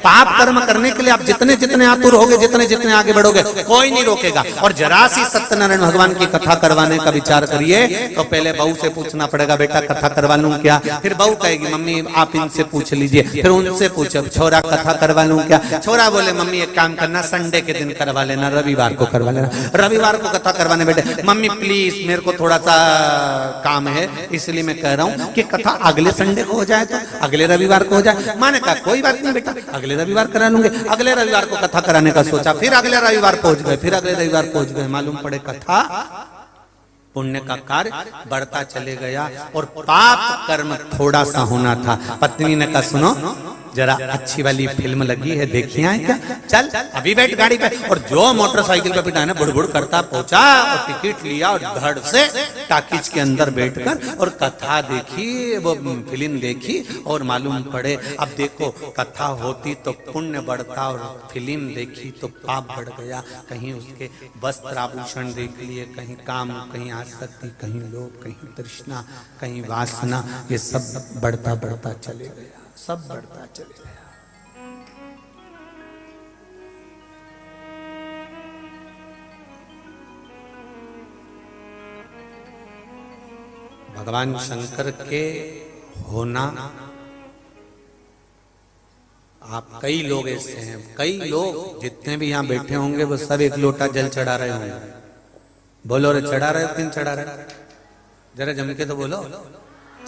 पाप कर्म करने के लिए आप जितने जितने आतुर होगे, जितने जितने आगे बढ़ोगे, कोई नहीं रोकेगा। और जरा सी सत्यनारायण भगवान की कथा करवाने का विचार करिए तो पहले बहू से पूछना पड़ेगा, बेटा कथा करवा लूं क्या? फिर बहू कहेगी मम्मी आप इनसे पूछ लीजिए, फिर उनसे पूछो छोरा कथा करवा लूं क्या? छोरा बोले मम्मी एक काम करना, संडे के दिन करवा लेना, रविवार को करवा लेना, रविवार को कथा करवाने बेटे। मम्मी प्लीज मेरे को थोड़ा सा काम है, इसलिए मैं कह रहा हूं कि कथा अगले संडे को हो जाए, तो अगले रविवार को हो जाए। मैंने कहा कोई बात नहीं बेटा, अगले रविवार करा लूंगे। अगले रविवार को कथा कराने का सोचा, फिर अगले रविवार पहुंच गए, फिर अगले रविवार पहुंच गए, मालूम पड़े कथा पुण्य का कार्य बढ़ता चले गया और पाप कर्म थोड़ा सा होना था। पत्नी ने कहा सुनो जरा अच्छी वाली फिल्म लगी है, देखी है क्या? चल अभी बैठ गाड़ी पे। और जो मोटरसाइकिल पे बिठाने बुड़बुड़ करता पहुंचा और टिकट लिया और धड़ से टाकीज के अंदर बैठकर और कथा देखी, वो फिल्म देखी। और मालूम पड़े अब देखो कथा होती तो पुण्य बढ़ता और फिल्म देखी तो पाप बढ़ गया। कहीं उसके वस्त्र आभूषण देख लिए, कहीं काम, कहीं आसक्ति, कहीं लोभ, कहीं तृष्णा, कहीं वासना, ये सब बढ़ता बढ़ता चले गया, सब बढ़ता चले गया। भगवान शंकर के होना, आप कई लोग ऐसे हैं, कई लोग जितने भी यहाँ बैठे होंगे वो सब एक लोटा जल चढ़ा रहे होंगे। बोलो रे चढ़ा रहे हो? किन चढ़ा रहे? जरा जम के तो बोलो,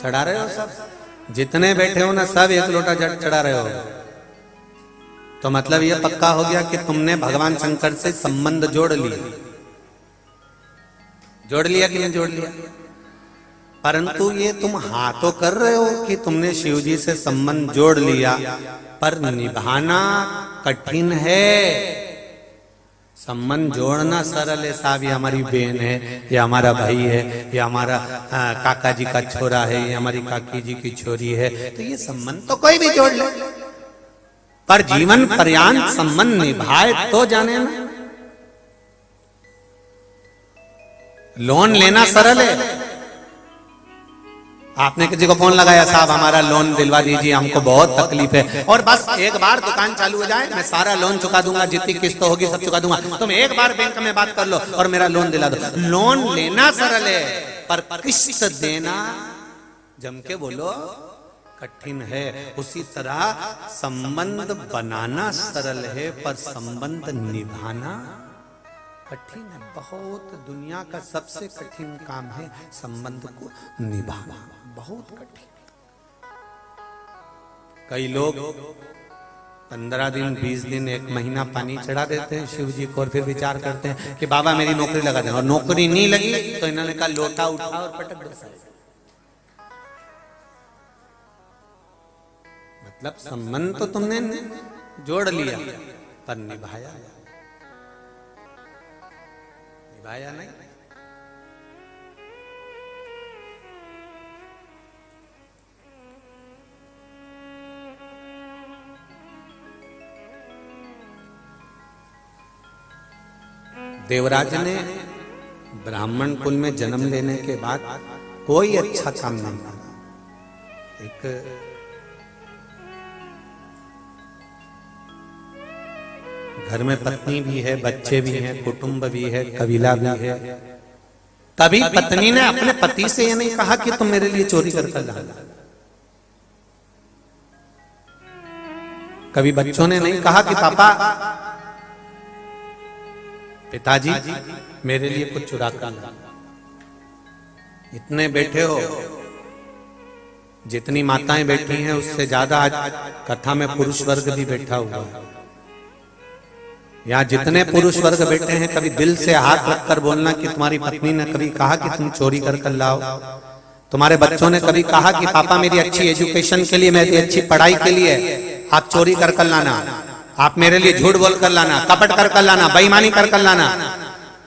चढ़ा रहे हो सब? जितने बैठे हो ना सब एक लोटा जल चढ़ा रहे हो, तो मतलब ये पक्का हो गया कि तुमने भगवान शंकर से संबंध जोड़ लिया। जोड़ लिया कि नहीं जोड़ लिया? परंतु ये तुम हाँ तो कर रहे हो कि तुमने शिव जी से संबंध जोड़ लिया, पर निभाना कठिन है। संबंध जोड़ना सरल है, साहब ये हमारी बहन है, ये हमारा भाई है, ये हमारा काका जी का छोरा है, ये हमारी काकी जी की छोरी है, तो ये संबंध तो कोई भी जोड़ ले, पर जीवन पर्यंत संबंध निभाए तो जाने ना। लोन लेना सरल है। आपने किसी को फोन लगाया, साहब हमारा लोन दिलवा दीजिए, हमको बहुत तकलीफ है, और बस एक बार दुकान चालू हो जाए मैं सारा लोन चुका दूंगा, जितनी किस्त होगी सब चुका दूंगा, तुम एक बार बैंक में बात कर लो और मेरा लोन दिला दो। लोन लेना सरल है, पर किस्त देना, जम के बोलो, कठिन है। उसी तरह संबंध बनाना सरल है, पर संबंध निभाना कठिन है। बहुत दुनिया का सबसे कठिन काम है संबंध को निभाना, बहुत कठिन। कई लोग 15 दिन 20 दिन 1 महीना पानी चढ़ा देते हैं शिव जी को, और फिर विचार करते हैं कि बाबा मेरी नौकरी लगा दें, और नौकरी नहीं लगी तो इन्होंने कहा लोटा उठा और पटक दो। मतलब संबंध तो तुमने जोड़ लिया पर निभाया नहीं। देवराज ने ब्राह्मण कुल में जन्म लेने के बाद कोई अच्छा काम नहीं किया। एक घर में पत्नी भी है, बच्चे भी हैं, कुटुंब भी है, कबीला भी है। तभी पत्नी ने अपने पति से ये नहीं कहा कि तुम मेरे लिए चोरी कर लाना। कभी बच्चों ने नहीं कहा कि पापा, पिताजी मेरे लिए कुछ चुरा कर लाना। इतने बैठे हो, जितनी माताएं बैठी हैं उससे ज्यादा आज कथा में पुरुष वर्ग भी बैठा हुआ है। यहाँ जितने पुरुष वर्ग बैठे हैं, कभी दिल से हाथ रखकर बोलना कि तुम्हारी पत्नी ने कभी कहा कि तुम चोरी कर लाओ? तुम्हारे बच्चों ने कभी कहा कि पापा मेरी अच्छी एजुकेशन के लिए, मेरी अच्छी पढ़ाई के लिए आप चोरी कर लाना, आप मेरे लिए झूठ बोल कर लाना, कपट कर लाना, बेईमानी कर लाना,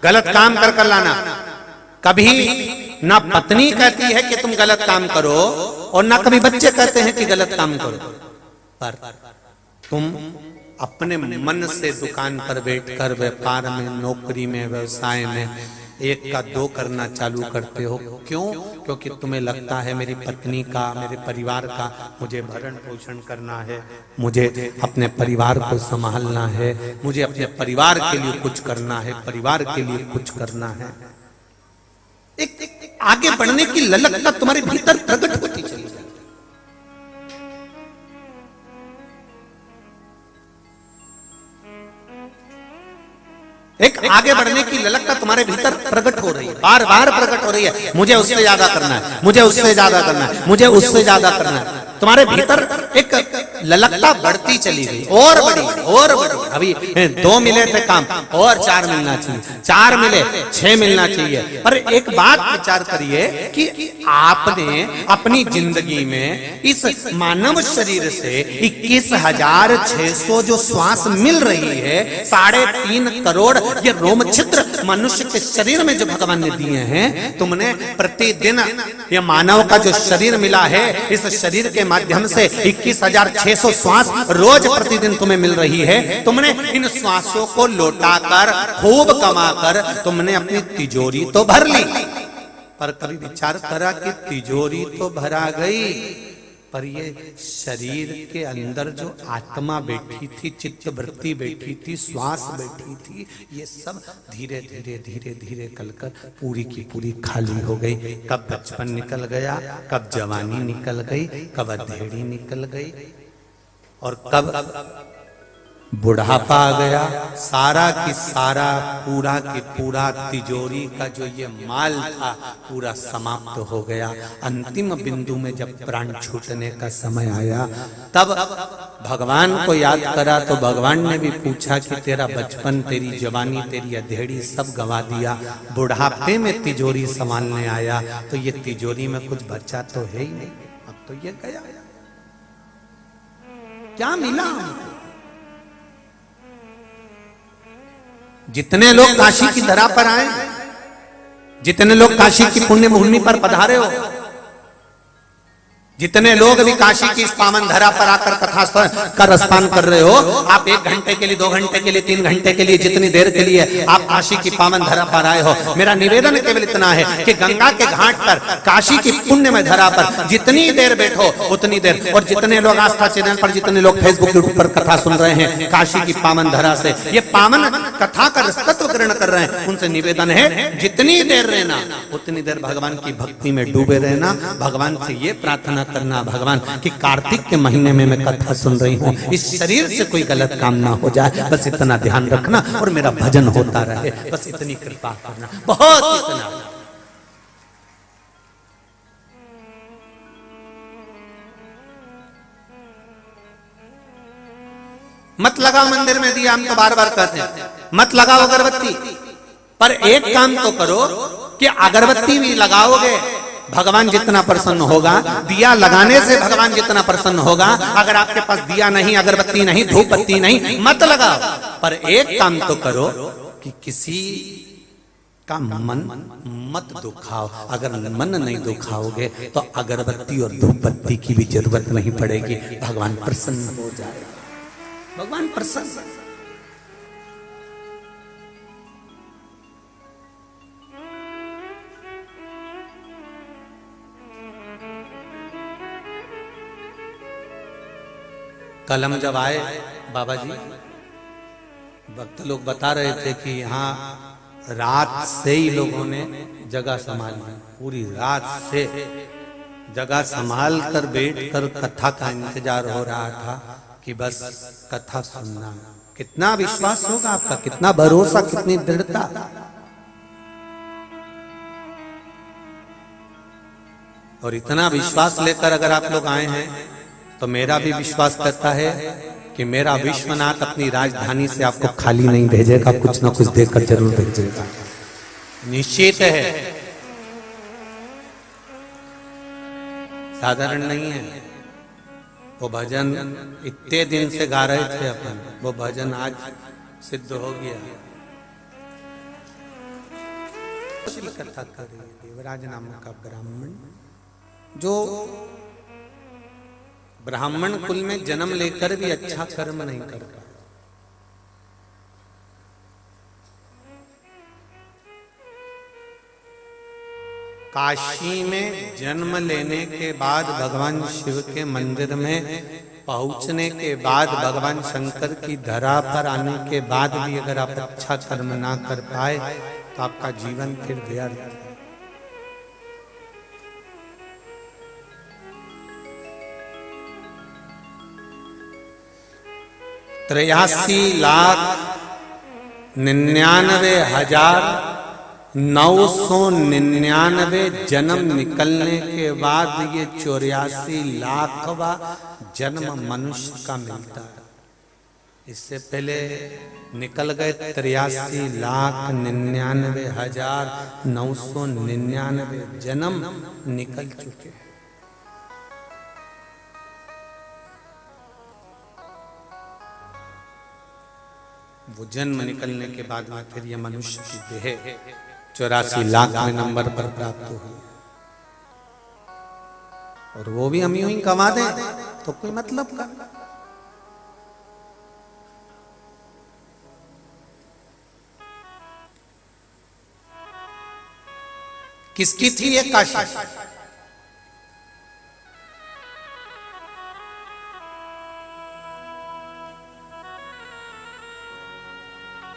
गलत काम कर लाना? कभी ना पत्नी कहती है कि तुम गलत काम करो, और ना कभी बच्चे कहते हैं कि गलत काम करो, पर तुम अपने मन से दुकान पर बैठकर, व्यापार में, नौकरी में, व्यवसाय में एक का दो करना चालू करते हो। क्यों? क्योंकि तुम्हें लगता है मेरी पत्नी का, मेरे परिवार का मुझे भरण पोषण करना है, मुझे अपने परिवार को संभालना है, मुझे अपने परिवार के लिए कुछ करना है, परिवार के लिए कुछ करना है। एक आगे बढ़ने की ललकता तुम्हारे भीतर प्रकट होती चली जाती। एक आगे बढ़ने की ललकता तुम्हारे भीतर प्रकट हो रही है, बार बार प्रकट हो रही है। मुझे उससे ज्यादा करना है, मुझे उससे ज्यादा करना है, मुझे उससे ज्यादा करना है। तुम्हारे भीतर एक ललकता बढ़ती चली गई, और बढ़ी और बढ़ी। अभी 2 मिले थे काम, और 4 मिलना चाहिए, 4 मिले 6 मिलना चाहिए। पर एक बात विचार करिए कि आपने अपनी जिंदगी में इस मानव शरीर से 21,600 जो श्वास मिल रही है, 3.5 करोड़ ये रोम छिद्र मनुष्य के शरीर में जो भगवान ने दिए हैं, तुमने प्रतिदिन ये मानव का जो शरीर मिला है, इस शरीर के माध्यम से 21,600 श्वास रोज प्रतिदिन तुम्हें मिल रही है। तुमने इन श्वासों को लौटाकर खूब कमाकर तुमने अपनी तिजोरी तो भर ली, पर कभी विचार करा कि तिजोरी तो भरा गई, पर ये शरीर के अंदर जो आत्मा बैठी थी, चित्त वृत्ति बैठी थी, श्वास बैठी थी, ये सब धीरे धीरे धीरे धीरे कलकर पूरी की पूरी खाली हो गई। कब बचपन निकल गया, कब जवानी निकल गई, कब अधेड़ी निकल गई, और कब बुढ़ापा आ गया। सारा की सारा पूरा की पूरा तिजोरी का जो ये माल था पूरा समाप्त हो गया। अंतिम बिंदु में जब प्राण छूटने का समय आया, तब भगवान को याद करा तो भगवान ने भी पूछा कि तेरा बचपन, तेरी जवानी, तेरी अधेड़ी सब गवा दिया, बुढ़ापे में तिजोरी संभालने आया तो ये तिजोरी में कुछ बचा तो है ही नहीं, अब तो ये गया। क्या मिला हमको? जितने लोग काशी की धरा पर आए, जितने लोग काशी की पुण्य भूमि पर पधारे हो, जितने लोग भी काशी की इस पावन धरा पर आकर कथा का रसपान कर रहे हो, आप 1 घंटे के लिए, 2 घंटे के लिए, 3 घंटे के लिए, जितनी देर के लिए आप काशी की पावन धरा पर आए हो, मेरा निवेदन केवल इतना है कि गंगा के घाट पर, काशी की पुण्य में धरा पर जितनी देर बैठो उतनी देर, और जितने लोग आस्था चैनल पर, जितने लोग फेसबुक यूट्यूब पर कथा सुन रहे हैं काशी की पावन धरा से, ये पावन कथा का रसतत्व ग्रहण कर रहे हैं, उनसे निवेदन है जितनी देर रहना उतनी देर भगवान की भक्ति में डूबे रहना। भगवान से ये प्रार्थना करना, भगवान कि कार्तिक के महीने में मैं कथा सुन रही हूँ, इस शरीर से कोई गलत काम ना हो जाए, बस इतना ध्यान रखना, और मेरा भजन होता रहे, बस इतनी कृपा करना, बहुत इतना। मत लगाओ मंदिर में दिया, हम तो बार बार कहते हैं, मत लगाओ अगरबत्ती, पर एक काम तो करो कि अगरबत्ती भी लगाओगे भगवान जितना प्रसन्न होगा, दिया लगाने से भगवान जितना प्रसन्न होगा। अगर आपके पास दिया नहीं, अगरबत्ती नहीं, धूप बत्ती नहीं, मत लगाओ, पर एक काम तो करो कि किसी का मन मत दुखाओ। अगर मन नहीं दुखाओगे तो अगरबत्ती और धूप बत्ती की भी जरूरत नहीं पड़ेगी, भगवान प्रसन्न हो जाएगा, भगवान प्रसन्न। कल हम जब आए बाबा जी, भक्त लोग बता रहे थे कि यहाँ रात से ही लोगों ने जगह संभाली, पूरी रात से जगह संभाल कर बैठ कर कथा का इंतजार हो रहा था कि बस कथा सुनना। कितना विश्वास होगा आपका, कितना भरोसा, कितनी दृढ़ता। और इतना विश्वास लेकर अगर आप लोग आए हैं तो मेरा भी विश्वास करता है कि मेरा विश्वनाथ अपनी राजधानी से आपको खाली नहीं भेजेगा, कुछ ना कुछ देकर जरूर भेजेगा, निश्चित है, साधारण नहीं है। वो भजन इतने दिन से गा रहे थे अपन, वो भजन आज सिद्ध हो गया। कथा करे देवराज नाम का ब्राह्मण, जो ब्राह्मण कुल में जन्म लेकर भी अच्छा कर्म नहीं करता, काशी में जन्म लेने के बाद भगवान शिव के मंदिर में पहुंचने के बाद भगवान शंकर की धरा पर आने के बाद भी अगर आप अच्छा कर्म ना कर पाए तो आपका जीवन फिर व्यर्थ है। 83,99,999 जन्म निकलने के बाद ये 84,00,000वां जन्म मनुष्य का मिलता है। इससे पहले निकल गए 83,99,999 जन्म निकल चुके हैं। वो जन्म निकलने के बाद में फिर ये मनुष्य की देह 84,00,000वें नंबर पर प्राप्त हुई और वो भी हम यूं ही गंवा दें तो कोई मतलब का। किसकी थी ये काशी?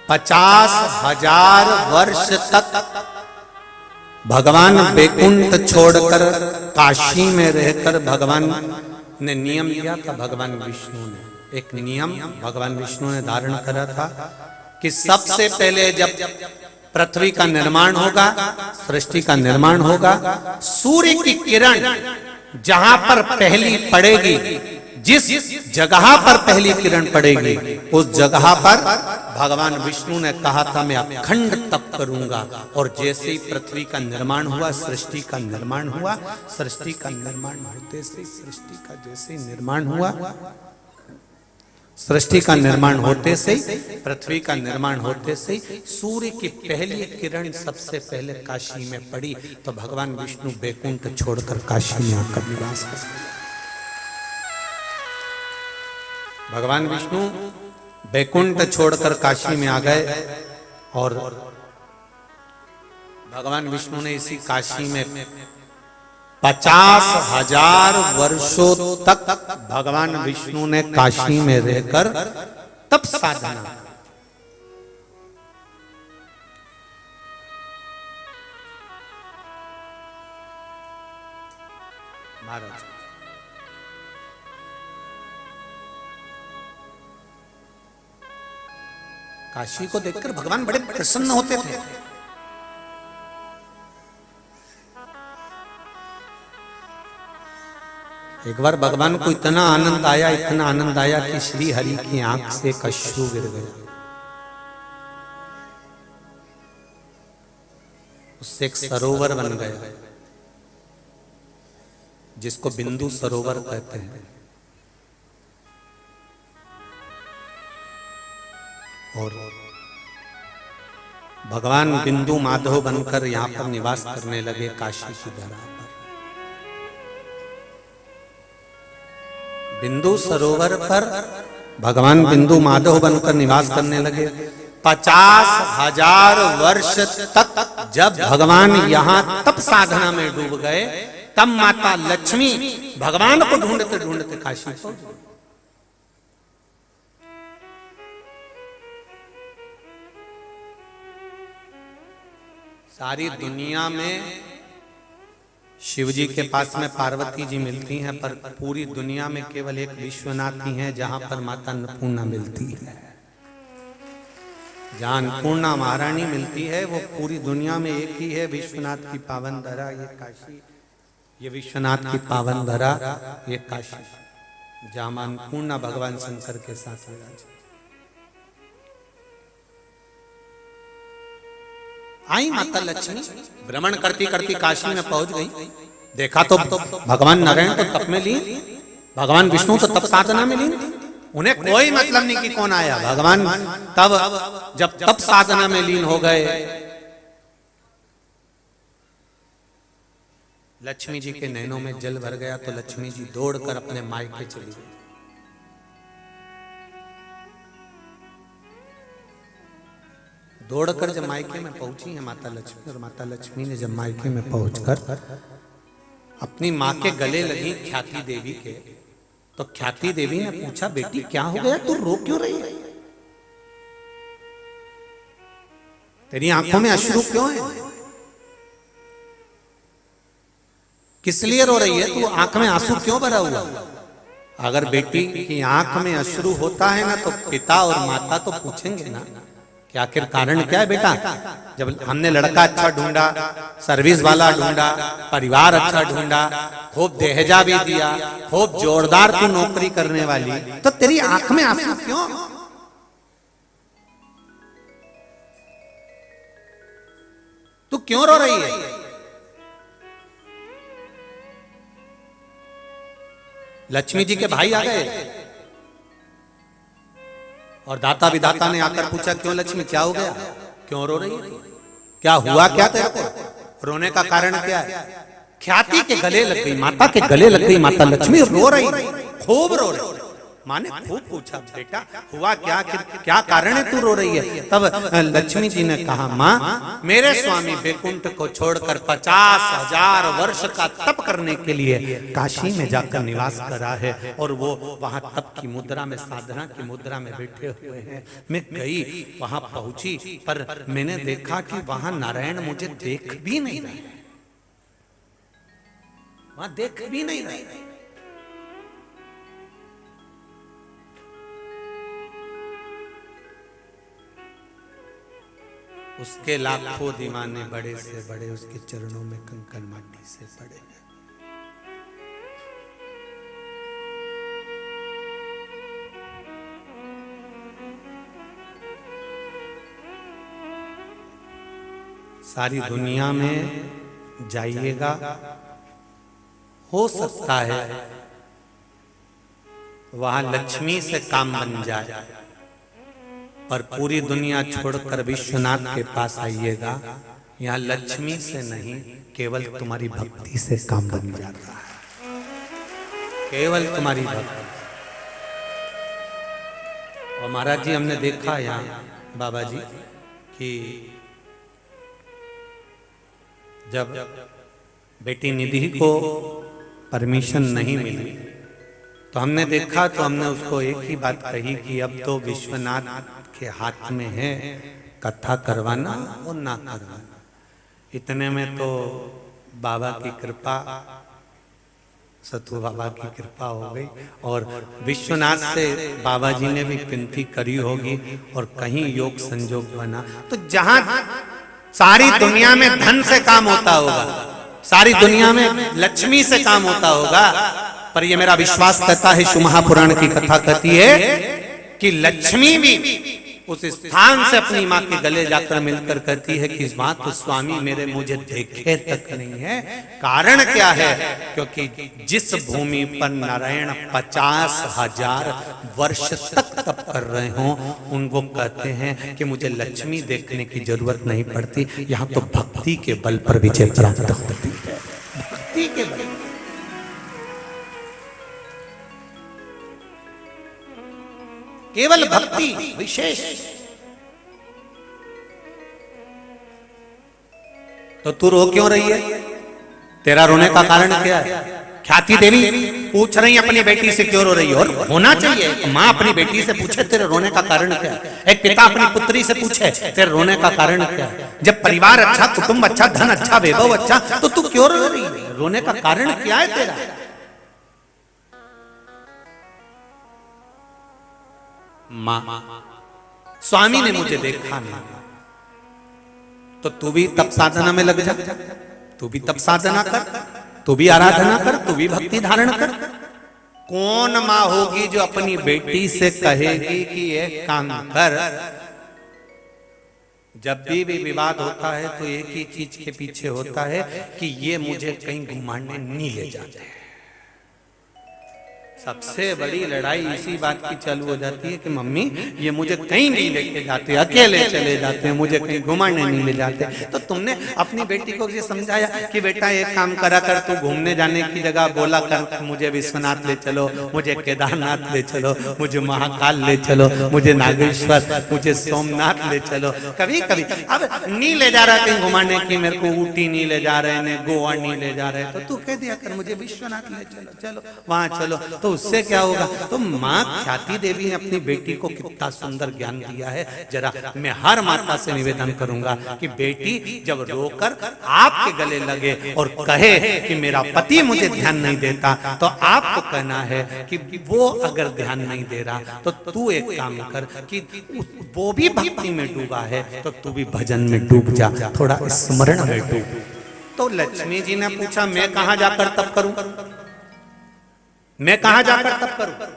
50,000 वर्ष तक भगवान बैकुंठ छोड़कर काशी में रहकर भगवान ने नियम लिया था। भगवान विष्णु ने एक नियम भगवान विष्णु ने धारण करा था कि सबसे पहले जब पृथ्वी का निर्माण होगा, सृष्टि का निर्माण होगा, सूर्य की किरण जहां पर पहली पड़ेगी, जिस जगह पर पहली किरण पड़ेगी उस जगह पर भगवान विष्णु ने कहा था मैं अखंड तप करूंगा। और जैसे ही पृथ्वी का निर्माण हुआ, सृष्टि का निर्माण हुआ, सृष्टि का निर्माण होते से सृष्टि का जैसे निर्माण हुआ, सृष्टि का निर्माण होते से पृथ्वी का निर्माण होते से सूर्य की पहली किरण सबसे पहले काशी में पड़ी। तो भगवान विष्णु बैकुंठ छोड़कर काशी में आकर निवास कर गए। भगवान विष्णु बैकुंठ छोड़कर काशी में आ गए और भगवान विष्णु ने इसी काशी में 50,000 वर्षों तक भगवान विष्णु ने काशी में रहकर तप साधना। महाराज काशी को देखकर भगवान बड़े प्रसन्न होते थे। एक बार भगवान को इतना आनंद आया, इतना आनंद आया कि श्री हरि की आंख से एक अश्रु गिर गया। उससे एक सरोवर बन गया जिसको बिंदु सरोवर कहते हैं। और भगवान बिंदु माधव बनकर यहां पर निवास करने लगे काशी की धरा पर। बिंदु सरोवर पर भगवान बिंदु माधव बनकर निवास करने लगे। 50,000 वर्ष तक जब भगवान यहां तप साधना में डूब गए, तब माता लक्ष्मी भगवान को ढूंढते ढूंढते काशी पहुंच गई। सारी दुनिया में शिव जी के पास में पार्वती जी मिलती हैं, पर पूरी दुनिया में केवल एक विश्वनाथ ही हैं जहां पर माता अन्नपूर्णा मिलती है। जहां अन्नपूर्णा महारानी मिलती है वो पूरी दुनिया में एक ही है। विश्वनाथ की पावन धरा ये काशी, ये विश्वनाथ की पावन धरा ये काशी, जहां अन्नपूर्णा भगवान शंकर के साथ विराज। आई माता लक्ष्मी भ्रमण करती करती काशी में पहुंच गई। देखा तो भगवान नारायण तो तप में लीन, भगवान विष्णु तो तप साधना में लीन। उन्हें कोई मतलब नहीं कि कौन आया। भगवान तब जब तप साधना में लीन हो गए, लक्ष्मी जी के नैनों में जल भर गया तो लक्ष्मी जी दौड़कर अपने मायके चली गई। दौड़कर जब मायके में पहुंची है माता लक्ष्मी, और माता लक्ष्मी ने जब मायके में पहुंचकर अपनी माँ के गले लगी ख्याति देवी के, तो ख्याति देवी ने पूछा, बेटी क्या हो गया, तू रो क्यों रही है, तेरी आंखों में अश्रु क्यों है, किस लिए रो रही है तू, आंख में आंसू क्यों भरा हुआ। अगर बेटी की आंख में अश्रु होता है ना, तो पिता और माता तो पूछेंगे ना कि आखिर कारण क्या है बेटा। जब हमने लड़का अच्छा ढूंढा, सर्विस वाला ढूंढा, परिवार अच्छा ढूंढा, खूब दहेजा भी दिया, खूब जोरदार तू नौकरी करने वाली, तो तेरी आंख में आंसू क्यों, तू क्यों रो रही है। लक्ष्मी जी के भाई आ गए और दाता विदाता ने आकर पूछा, क्यों लक्ष्मी क्या हो गया, क्यों रो रही है, क्या हुआ, क्या तेरे को, रोने का कारण क्या है। ख्याति के गले लग गई, माता के गले लग गई माता लक्ष्मी, रो रही, खूब रो रही। माँ ने खूब पूछा, बेटा हुआ क्या, क्या कारण है तू रो रही है। तब लक्ष्मी जी ने कहा, माँ मेरे स्वामी वैकुंठ को छोड़कर 50,000 वर्ष का तप करने के लिए काशी में जाकर निवास करा है, और वो वहां तप की मुद्रा में, साधना की मुद्रा में बैठे हुए हैं। मैं गई, वहां पहुंची, पर मैंने देखा कि वहां नारायण मुझे देख भी नहीं रहे, वहां देख भी नहीं रहे। उसके लाखों दीवाने बड़े से बड़े उसके चरणों में कंकड़ माटी से पड़े हैं। सारी दुनिया में जाइएगा, हो सकता है वहां लक्ष्मी से काम बन जाए, पर पूरी दुनिया छोड़कर विश्वनाथ के पास आइएगा, यहाँ लक्ष्मी से नहीं, केवल तुम्हारी भक्ति से काम बन जाता है, केवल तुम्हारी भक्ति। और महाराज जी हमने देखा यहाँ बाबा जी कि जब बेटी निधि को परमिशन नहीं मिली, तो हमने देखा, तो हमने उसको एक ही बात कही कि अब तो विश्वनाथ के हाथ में है कथा करवाना और ना करवाना। इतने में तो बाबा की कृपा, सतु बाबा की कृपा हो गई, और विश्वनाथ से बाबा जी ने भी विनती करी होगी, और कहीं योग संजोग बना। तो जहां सारी दुनिया में धन से काम होता होगा, सारी दुनिया में लक्ष्मी से काम होता होगा, पर ये मेरा विश्वास कहता है, शिव महापुराण की कथा कहती है कि लक्ष्मी भी उस स्थान से अपनी माँ के गले जाकर मिलकर कहती है कि इस बात तो स्वामी मेरे मुझे देखे तक नहीं है। कारण क्या है, क्योंकि जिस भूमि पर नारायण 50,000 वर्ष तक तप कर रहे हों, उनको कहते हैं कि मुझे लक्ष्मी देखने की जरूरत नहीं पड़ती, यहाँ तो भक्ति के बल पर विजय प्राप्त होती है, भक्ति के बल। केवल भक्ति विशेष। तो तू रो क्यों रही है, तेरा रोने का कारण क्या है। ख्याति देवी पूछ रही अपनी बेटी से क्यों रो रही है, और होना चाहिए माँ अपनी बेटी से पूछे तेरे रोने का कारण क्या है, एक पिता अपनी पुत्री से पूछे तेरे रोने का कारण क्या है। जब परिवार अच्छा, कुटुंब अच्छा, धन अच्छा, वैभव अच्छा, तो तू क्यों रो रही है, रोने का कारण क्या है तेरा। माँ स्वामी ने मुझे देखा नहीं, तो तू भी तप साधना में लग जा, तू भी तप साधना कर, तू भी आराधना कर, तू भी भक्ति धारण कर। कौन माँ होगी जो अपनी बेटी से कहेगी कि ये काम कर। जब भी विवाद होता है तो एक ही चीज के पीछे होता है कि ये मुझे कहीं घुमाने नहीं ले जाते, सबसे बड़ी लड़ाई इसी बात की चालू हो जाती है कि मम्मी ये मुझे कहीं नहीं लेके जाते, अकेले चले जाते हैं, मुझे कहीं घुमाने नहीं ले जाते। तो तुमने अपनी बेटी को ये समझाया कि बेटा एक काम करा कर, तू घूमने जाने की जगह बोला कर मुझे विश्वनाथ ले चलो, मुझे केदारनाथ ले चलो, मुझे महाकाल ले चलो, मुझे नागेश्वर, मुझे सोमनाथ ले चलो। कभी कभी अब नहीं ले जा रहा कहीं घुमाने की, मेरे को ऊटी नहीं ले जा रहे हैं, गोवा नहीं ले जा रहे, तो तू कह दिया कर मुझे विश्वनाथ ले चलो, चलो वहां चलो। तो उससे क्या होगा? तो माँ ख्याति देवी ने अपनी बेटी को कितना सुंदर ज्ञान दिया है। जरा मैं हर माता से निवेदन करूंगा कि बेटी जब रोकर आपके गले लगे और कहे कि मेरा पति मुझे ध्यान नहीं देता, तो आपको कहना है कि वो अगर ध्यान नहीं दे रहा तो तू एक काम कर कि वो भी भक्ति में डूबा है तो तू भी भजन में डूब जा, थोड़ा स्मरण में डूब। तो लक्ष्मी जी ने पूछा मैं कहां जाकर तप करूं, मैं कहां जाकर तप करूं,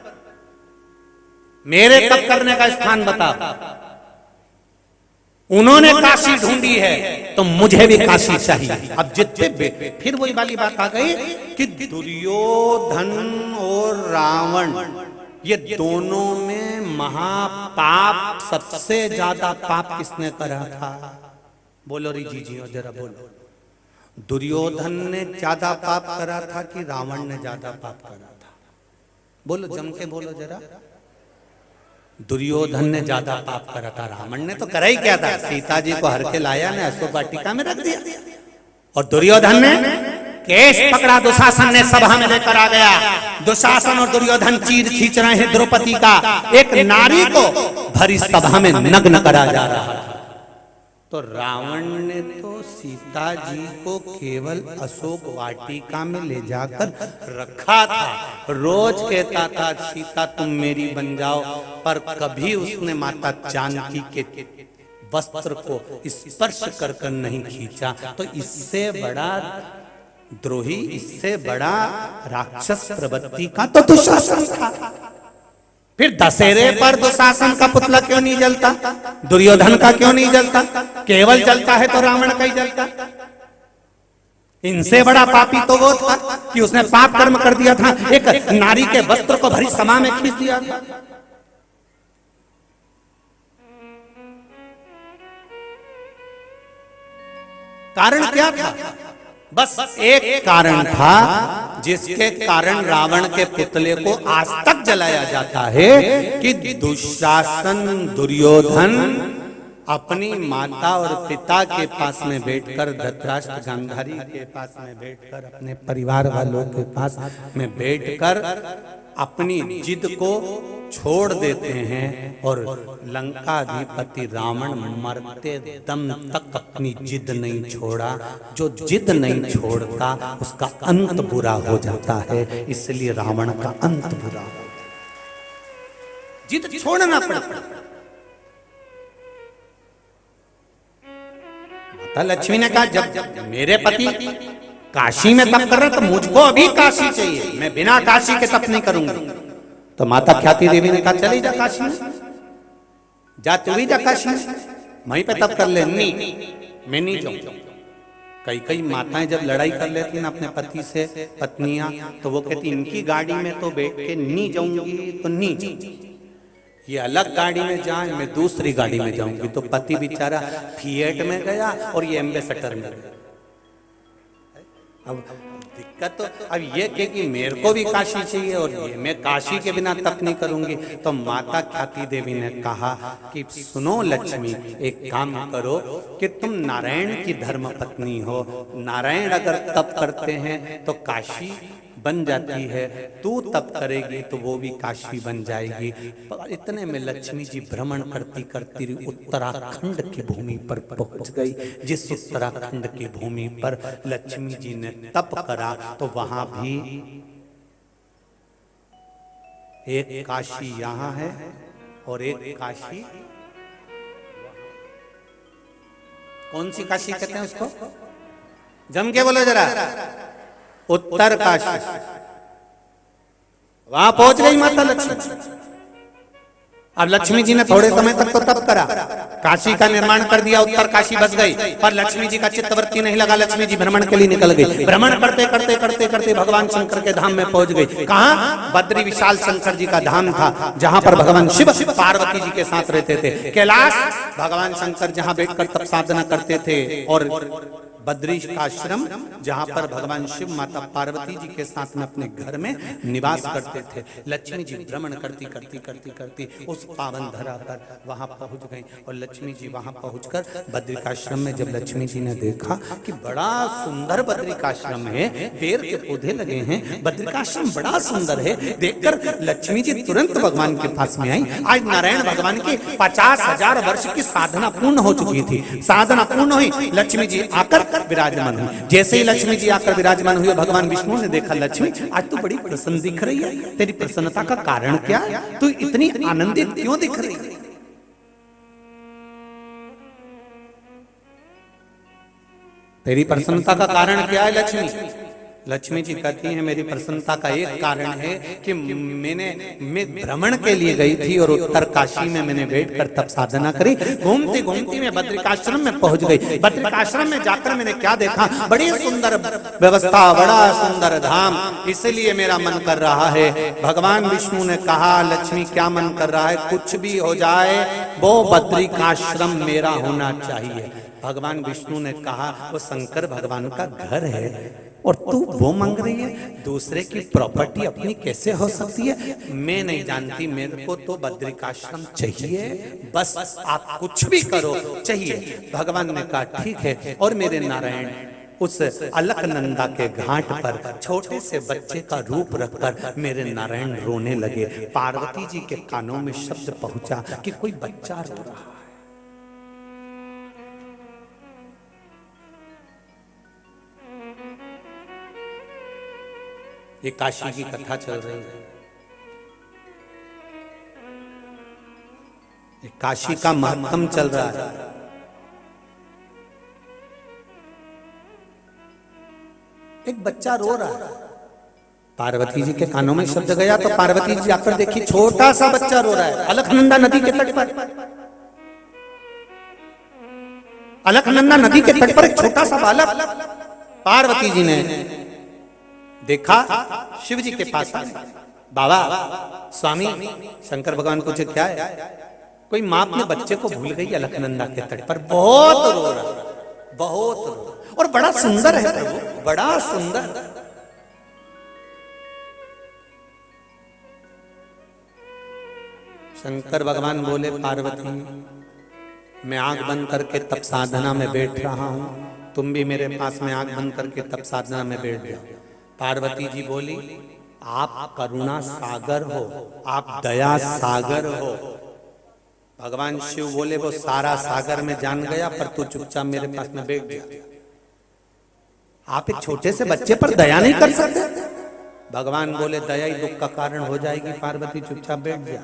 मेरे तप करने का स्थान बता। उन्होंने काशी ढूंढी है तो मुझे भी काशी चाहिए। अब जितने फिर वही वाली बात आ गई कि दुर्योधन और रावण ये दोनों में महापाप, सबसे ज्यादा पाप किसने करा था? बोलो री जी जरा बोलो। दुर्योधन ने ज्यादा पाप करा था कि रावण ने ज्यादा पाप करा था? बोलो जम के बोलो जरा। दुर्योधन ने ज्यादा पाप करा था, रावण ने तो करा ही क्या था? सीता जी को हर के लाया ने अशोक वाटिका में रख दिया। और दुर्योधन ने केस पकड़ा, दुशासन ने सभा में लेकर आ गया। दुशासन और दुर्योधन चीर खींच रहे हैं द्रौपदी का, एक नारी को भरी सभा में नग्न करा जा रहा था। तो रावण ने तो सीता जी को केवल अशोक वाटिका में ले जाकर रखा था। रोज कहता था सीता तुम मेरी बन जाओ, पर कभी उसने माता जानकी के वस्त्र को स्पर्श कर कर नहीं खींचा। तो इससे बड़ा द्रोही, इससे बड़ा राक्षस प्रवृत्ति का तो दुशासन था। फिर दशहरे पर दुशासन का पुतला क्यों नहीं जलता? दुर्योधन का क्यों नहीं जलता? केवल जलता है तो रावण का ही जलता। इनसे बड़ा पापी तो वो था कि उसने पाप कर्म कर दिया था, एक नारी के वस्त्र को भरी सभा में खींच दिया था। कारण क्या था? बस एक कारण था जिसके कारण रावण के पुतले को आज तक जलाया जाता है कि दुशासन दुर्योधन अपनी माता और पिता के पास में बैठकर, धृतराष्ट्र गांधारी के पास में बैठकर, अपने परिवार वालों के पास में बैठकर अपनी जिद को छोड़ देते हैं और लंकाधिपति रावण मरते दम तक अपनी जिद नहीं छोड़ा। जो जिद नहीं छोड़ता उसका अंत बुरा हो जाता है, इसलिए रावण का अंत बुरा हो। जिद छोड़ना पड़ता। माता लक्ष्मी ने कहा जब मेरे पति काशी में तप कर रहे तो मुझको अभी काशी चाहिए, मैं बिना काशी के तप नहीं करूंगी। तो माता ख्याति देवी ने कहा चली जा काशी में, जा तू भी जा काशी में, वहीं पे तप कर ले। नहीं मैं नहीं जाऊंगा। कई कई माताएं जब लड़ाई कर लेती ना अपने पति से, पत्नियां, तो वो कहती इनकी गाड़ी में तो बैठ के नहीं जाऊंगी तो नहीं जाऊंगी, ये अलग गाड़ी में जाए, मैं दूसरी गाड़ी में जाऊंगी। तो पति बेचारा फिएट में गया और ये एम्बेसडर में गया। अब दिक्कत तो अब ये कि मेरे को भी काशी चाहिए और ये मैं काशी के बिना तप नहीं करूंगी। तो माता ख्याति देवी ने कहा कि सुनो लक्ष्मी, एक काम करो कि तुम नारायण की धर्म पत्नी हो, नारायण अगर तप करते हैं तो काशी बन जाती है, तू तप करेगी तो वो भी काशी बन जाएगी। इतने में लक्ष्मी जी भ्रमण करती करती उत्तराखंड की भूमि पर पहुंच गई। जिस उत्तराखंड की भूमि पर लक्ष्मी जी ने तप करा तो वहां भी एक काशी यहाँ है और एक काशी, कौन सी काशी कहते हैं उसको? जम के बोलो जरा। उत्तर काशी। वहां पहुंच गई माता लक्ष्मी। अब लक्ष्मी जी ने थोड़े समय तक तो तप करा, काशी का निर्माण कर दिया, उत्तर काशी बस गई, पर लक्ष्मी जी का चित्तवृत्ति नहीं लगा। लक्ष्मी जी भ्रमण के लिए निकल गई। भ्रमण करते करते करते करते भगवान शंकर के धाम में पहुंच गई। कहाँ? बद्री विशाल शंकर जी का धाम था, जहां पर भगवान शिव पार्वती जी के साथ रहते थे। कैलाश भगवान शंकर जहां बैठकर तप साधना करते थे, और बद्री का आश्रम जहां पर भगवान शिव माता पार्वती जी के साथ में अपने घर में निवास करते थे। लक्ष्मी जी भ्रमण करती करती करती करती उस पावन धरा पर वहां पहुंच गई। और लक्ष्मी जी वहां पहुंचकर बद्री का आश्रम में जब लक्ष्मी जी ने देखा कि बड़ा सुंदर बद्री का आश्रम है, पेड़ के पौधे लगे हैं, बद्री का आश्रम बड़ा सुंदर है, देखकर लक्ष्मी जी तुरंत भगवान के पास में आई। आज नारायण भगवान की 50,000 वर्ष की साधना पूर्ण हो चुकी थी। साधना पूर्ण हुई, लक्ष्मी जी आकर विराजमान हुई। जैसे ही लक्ष्मी जी आकर विराजमान हुई, भगवान विष्णु ने देखा, लक्ष्मी आज तू बड़ी प्रसन्न दिख रही है, तेरी प्रसन्नता का कारण क्या है? तू इतनी आनंदित क्यों दिख रही है? तेरी प्रसन्नता का कारण क्या है लक्ष्मी? लक्ष्मी जी कहती हैं, मेरी प्रसन्नता का एक कारण है कि मैं भ्रमण के लिए गई थी और उत्तर काशी में मैंने बैठकर तप साधना करी। घूमती घूमती मैं बद्रिकाश्रम में पहुंच गई। बद्रिकाश्रम में जाकर मैंने क्या देखा? बड़ी सुंदर व्यवस्था, बड़ा सुंदर धाम। इसलिए मेरा मन कर रहा है। भगवान विष्णु ने कहा, लक्ष्मी क्या मन कर रहा है? कुछ भी हो जाए, वो बद्रिकाश्रम मेरा होना चाहिए। भगवान विष्णु ने कहा, वो शंकर भगवान का घर है और तू वो मांग रही है? दूसरे की प्रॉपर्टी अपनी कैसे हो सकती है? मैं नहीं जानती, मेरे को तो बद्रिकाश्रम चाहिए, बस आप कुछ भी करो, चाहिए। भगवान ने कहा ठीक है। और मेरे नारायण उस अलकनंदा के घाट पर छोटे से बच्चे का रूप रखकर मेरे नारायण रोने लगे। पार्वती जी के कानों में शब्द पहुंचा कि कोई बच्चा रो रहा है। ये काशी की कथा चल रही है। ये काशी का महत्तम चल रहा है। एक बच्चा रो रहा है। पार्वती जी के कानों में शब्द गया तो पार्वती जी आकर देखी, छोटा सा बच्चा रो रहा है अलकनंदा नदी के तट पर। अलकनंदा नदी के तट पर एक छोटा सा बालक। पार्वती जी ने देखा, शिव जी के पास आए। बाबा, स्वामी, शंकर भगवान पूछे क्या है? कोई माँ अपने बच्चे को भूल गई अलकनंदा के तट पर, बहुत रो रहा, बहुत रो, और बड़ा सुंदर है प्रभु, बड़ा सुंदर। शंकर भगवान बोले, पार्वती, मैं आंख बंद करके तप साधना में बैठ रहा हूं, तुम भी मेरे पास में आंख बंद करके तप साधना में बैठ जाओ। पार्वती जी बोली, आप करुणा सागर हो, आप दया सागर हो। भगवान शिव बोले, वो सारा सागर में जान गया, पर तू चुपचाप मेरे पास में बैठ गया। आप एक छोटे से बच्चे पर दया नहीं कर सकते? भगवान बोले, दया ही दुख का कारण हो जाएगी, पार्वती चुपचाप बैठ जा।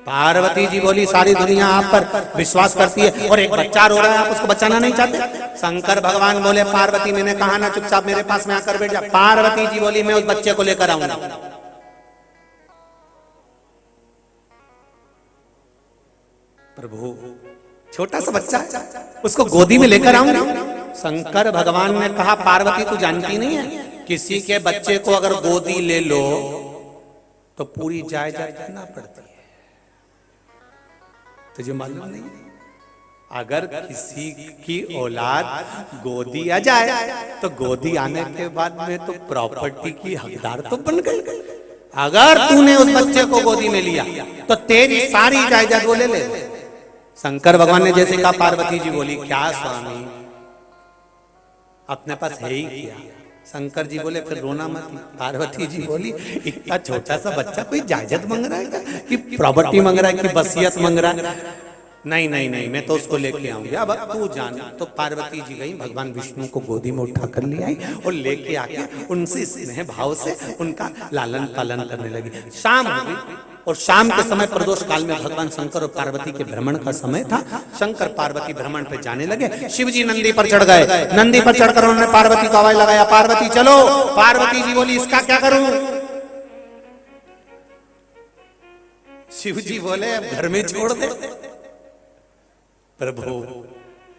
पार्वती जी बोली, सारी दुनिया आप पर विश्वास करती है और एक बच्चा रो रहा है, आप उसको बचाना नहीं चाहते? शंकर भगवान बोले, पार्वती, मैंने कहा ना चुपचाप मेरे पास में आकर बैठ जा। पार्वती जी बोली, मैं उस बच्चे को लेकर आऊंगा। प्रभु, छोटा सा बच्चा, उसको गोदी में लेकर आऊंगा। शंकर भगवान ने कहा, पार्वती तू जानती नहीं है, किसी के बच्चे को अगर गोदी ले लो तो पूरी जायदाद देना पड़ती है, तुझे मालूम नहीं? अगर किसी की औलाद गोदी आ जाए तो गोदी आने के बाद में तो प्रॉपर्टी की हकदार तो बन गई। अगर तूने उस बच्चे को गोदी में लिया तो तेरी सारी जायदाद वो ले ले। शंकर भगवान ने जैसे कहा, पार्वती जी बोली, क्या स्वामी, अपने पास है ही क्या? शंकर जी बोले, फिर रोना मत। पार्वती जी बोली, इतना छोटा सा बच्चा कोई जायदाद मांग रहा है कि प्रॉपर्टी मांग रहा है कि वसीयत मांग रहा है? नहीं नहीं नहीं, मैं तो उसको लेके आऊंगी, अब तू जान। तो पार्वती जी गई, भगवान विष्णु को गोदी में उठा कर ले आई और लेके आके उनसे स्नेह भाव से उनका लालन पालन करने लगी। शाम हो गई और शाम के समय प्रदोष काल में भगवान शंकर और पार्वती के भ्रमण का समय था। शंकर पार्वती भ्रमण पे जाने लगे। शिव जी नंदी पर चढ़ गए। नंदी पर चढ़कर उन्होंने पार्वती को आवाज लगाया, पार्वती चलो। पार्वती जी बोली, इसका क्या करूं? शिव जी बोले, अब घर में छोड़ दे। प्रभु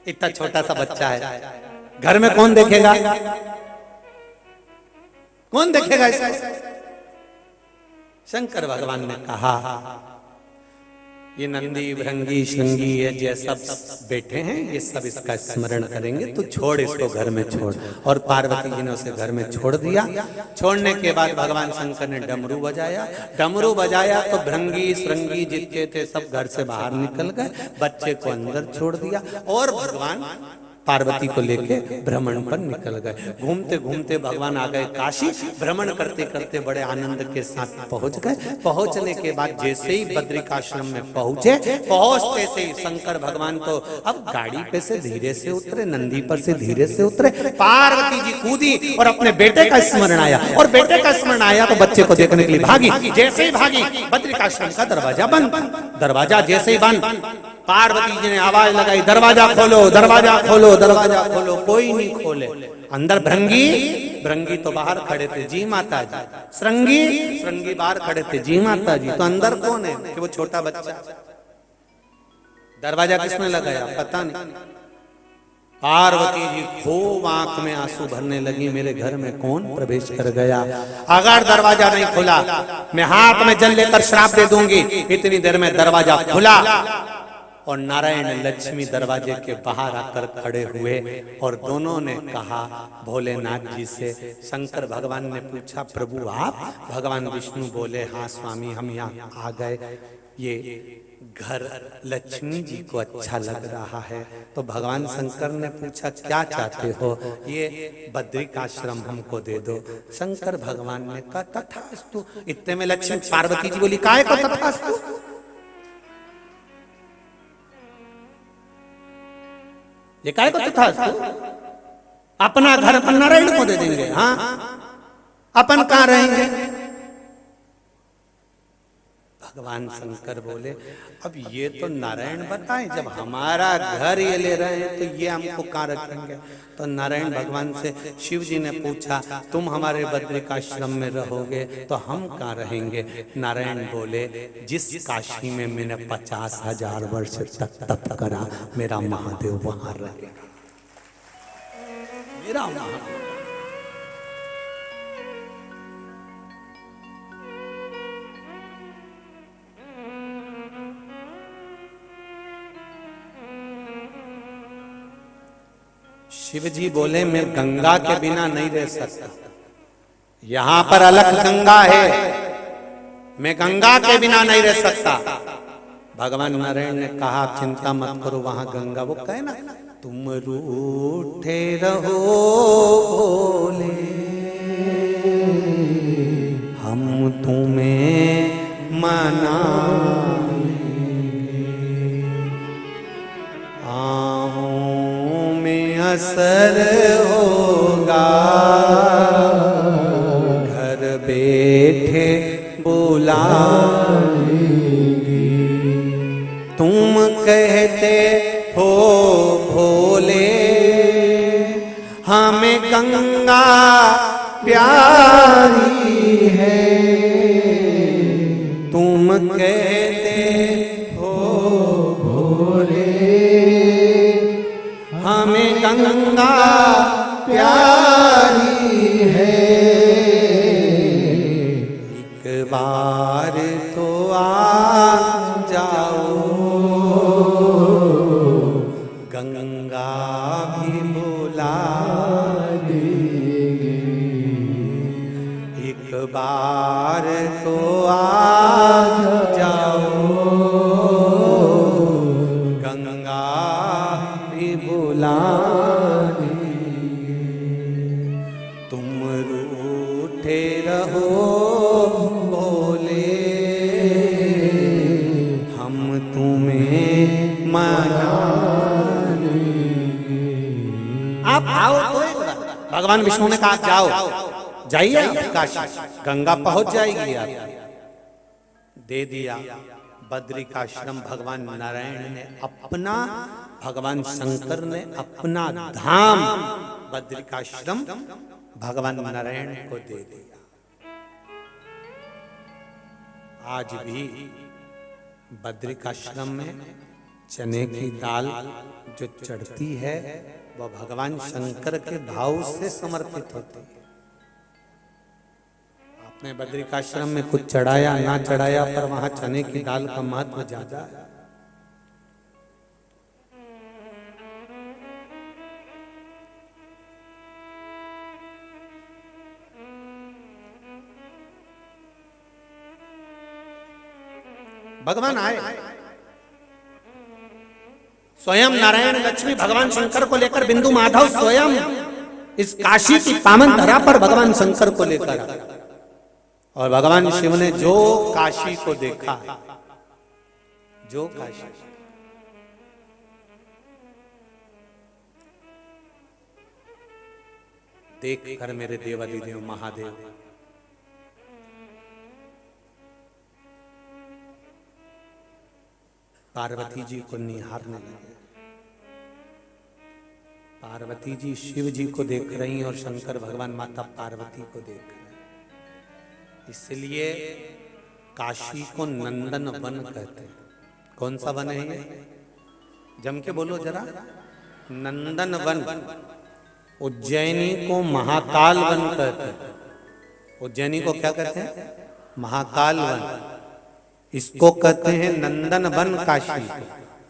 इतना छोटा सा बच्चा है, घर में कौन देखेगा, कौन देखेगा इसको? शंकर भगवान ने कहा ये नंदी भृंगी श्रृंगी ये सब बैठे हैं, ये सब इसका स्मरण करेंगे, तू छोड़ इसको घर में छोड़। और पार्वती जी ने उसे घर में छोड़ दिया। छोड़ने के बाद भगवान शंकर ने डमरू बजाया। डमरू बजाया तो भृंगी श्रृंगी जितने थे सब घर से बाहर निकल गए, बच्चे को अंदर छोड़ दिया और भगवान पार्वती को लेके भ्रमण पर निकल गए। घूमते घूमते भगवान आ गए काशी। भ्रमण करते करते बड़े आनंद के साथ पहुंच गए। पहुंचने के बाद जैसे ही बद्रिकाश्रम में पहुंचे, पहुंचते से ही शंकर भगवान तो अब गाड़ी पे से धीरे से उतरे, नंदी पर से धीरे से उतरे। पार्वती जी कूदी और अपने बेटे का स्मरण आया, और बेटे का स्मरण आया तो बच्चे को देखने के लिए भागी। जैसे ही भागी, बद्रिकाश्रम का दरवाजा बंद। दरवाजा जैसे ही बंद, पार्वती जी ने आवाज लगाई, दरवाजा खोलो, दरवाजा खोलो, दरवाजा खोलो। कोई नहीं खोले। अंदर भृंगी तो बाहर खड़े थे, जी माता जी। श्रृंगी बाहर खड़े थे, जी माता जी। तो अंदर कौन है? कि वो छोटा बच्चा। दरवाजा किसने लगाया? पता नहीं। पार्वती जी खूब आंख में आंसू भरने लगी, मेरे घर में कौन प्रवेश कर गया? अगर दरवाजा नहीं खुला, मैं हाथ में जल लेकर श्राप दे दूंगी। इतनी देर में दरवाजा खुला और नारायण लक्ष्मी दरवाजे के बाहर आकर खड़े हुए और दोनों ने कहा भोलेनाथ जी से। शंकर भगवान ने पूछा, प्रभु आप? भगवान विष्णु बोले, हाँ स्वामी, हम यहाँ आ गए। ये घर लक्ष्मी जी को अच्छा लग रहा है। तो भगवान शंकर ने पूछा, क्या चाहते हो? ये बद्रिकाश्रम हमको दे दो। शंकर भगवान ने कहा, तथास्तु। इतने में लक्ष्मी पार्वती जी बोली, काहे को तथास्तु? ये काय को था? अपना घर अपन नारायण को दे देंगे। हाँ, अपन कहां रहेंगे? भगवान शंकर बोले, अब ये तो नारायण बताएं, जब हमारा घर ये ले रहे हैं तो ये हमको कहां रखेंगे? तो नारायण भगवान से शिव जी ने पूछा, तुम हमारे बद्रिकाश्रम में रहोगे तो हम कहां रहेंगे? नारायण बोले, जिस काशी में मैंने 50,000 वर्ष तक तप करा, मेरा महादेव वहां रहेगा। मेरा महादेव। शिव जी बोले, मैं गंगा के बिना नहीं रह सकता। यहां पर अलग गंगा है, मैं गंगा के बिना नहीं रह सकता। भगवान नारायण ने कहा, चिंता मत करो, वहां गंगा। वो कहे ना, तुम रूठे रहो भोले, हम तुम्हें मनाएंगे। आहों में असर होगा, घर बैठे बुलाएंगे। तुम कहते हो भोले, हमें गंगा प्यारी है। तुम कहते हो भोले, हमें गंगा प्यारी है। एक बार तो आ जाओ, गंगा भी बुला देगी। एक बार तो आ जाओ, गंगा भी बुला देगी। तुम रूठे रहो भोले, हम तुम्हें मना। आप आओ तो एक बार। भगवान विष्णु ने कहा, जाओ, जाइए काशी, गंगा पहुंच जाएगी। आप दे दिया। बद्रिकाश्रम भगवान नारायण ने अपना, भगवान शंकर ने अपना धाम बद्रिकाश्रम भगवान नारायण को दे दिया। आज भी बद्रिकाश्रम में चने की दाल जो चढ़ती है वह भगवान शंकर के भाव से समर्पित होती है। आपने बद्रिकाश्रम में कुछ चढ़ाया ना चढ़ाया, पर वहां चने की दाल का महत्व ज्यादा है। भगवान आए, स्वयं नारायण लक्ष्मी भगवान शंकर को लेकर, बिंदु माधव स्वयं इस काशी की पावन धरा पर भगवान शंकर को लेकर आए। और भगवान शिव ने जो काशी को देखा, जो काशी, देख कर मेरे देवादिदेव महादेव पार्वती जी को निहारने लगे। पार्वती जी शिव जी को देख रही हैं और शंकर भगवान माता पार्वती को देख रहे हैं। इसलिए काशी को नंदन वन कहते हैं। कौन सा वन है ये? जम के बोलो जरा। नंदन वन। उज्जैनी को महाकाल वन कहते हैं। उज्जैनी को क्या कहते हैं? महाकाल वन। इसको कहते हैं नंदन वन काशी।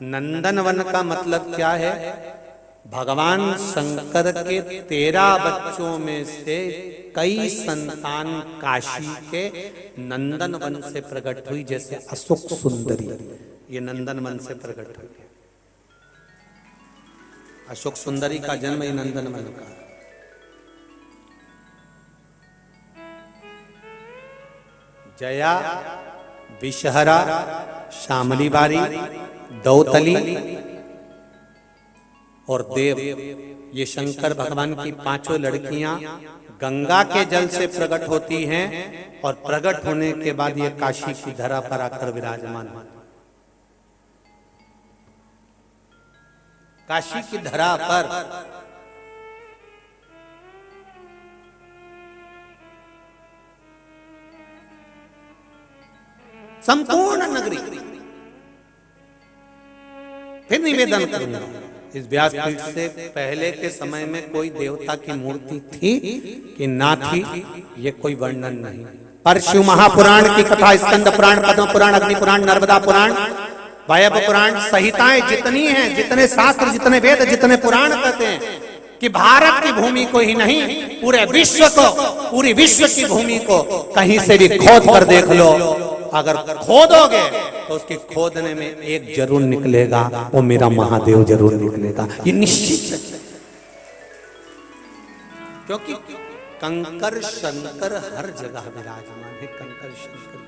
नंदन वन का मतलब क्या है? भगवान शंकर के 13 बच्चों में से कई संतान काशी के नंदन वन से प्रकट हुई, जैसे अशोक सुंदरी, ये नंदन वन से प्रकट हुई। अशोक सुंदरी का जन्म ही नंदन वन का। जया, विषहरा, श्यामली बारी, दौतली और देव, ये शंकर भगवान की 5 लड़कियां गंगा के जल से प्रकट होती हैं और प्रकट होने के बाद ये काशी की धरा पर आकर विराजमान होती। काशी की धरा पर संपूर्ण नगरी। फिर निवेदन करूंगा, इस व्यासपीठ से पहले के समय में कोई देवता की मूर्ति थी कि ना थी, ये कोई वर्णन नहीं। पर शिव महापुराण की कथा, स्कंद पुराण, पद्म पुराण, अग्नि पुराण, नर्मदा पुराण, वायव पुराण, संहिताएं जितनी हैं, जितने शास्त्र, जितने वेद, जितने पुराण कहते हैं कि भारत की भूमि को ही नहीं, पूरे विश्व को, पूरी विश्व की भूमि को कहीं से भी खोद कर देख लो, अगर खोदोगे तो उसके खोदने में एक जरूर निकलेगा, वो मेरा महादेव जरूर निकलेगा, ये निश्चित है। क्योंकि कंकर शंकर हर जगह विराजमान है। कंकर शंकर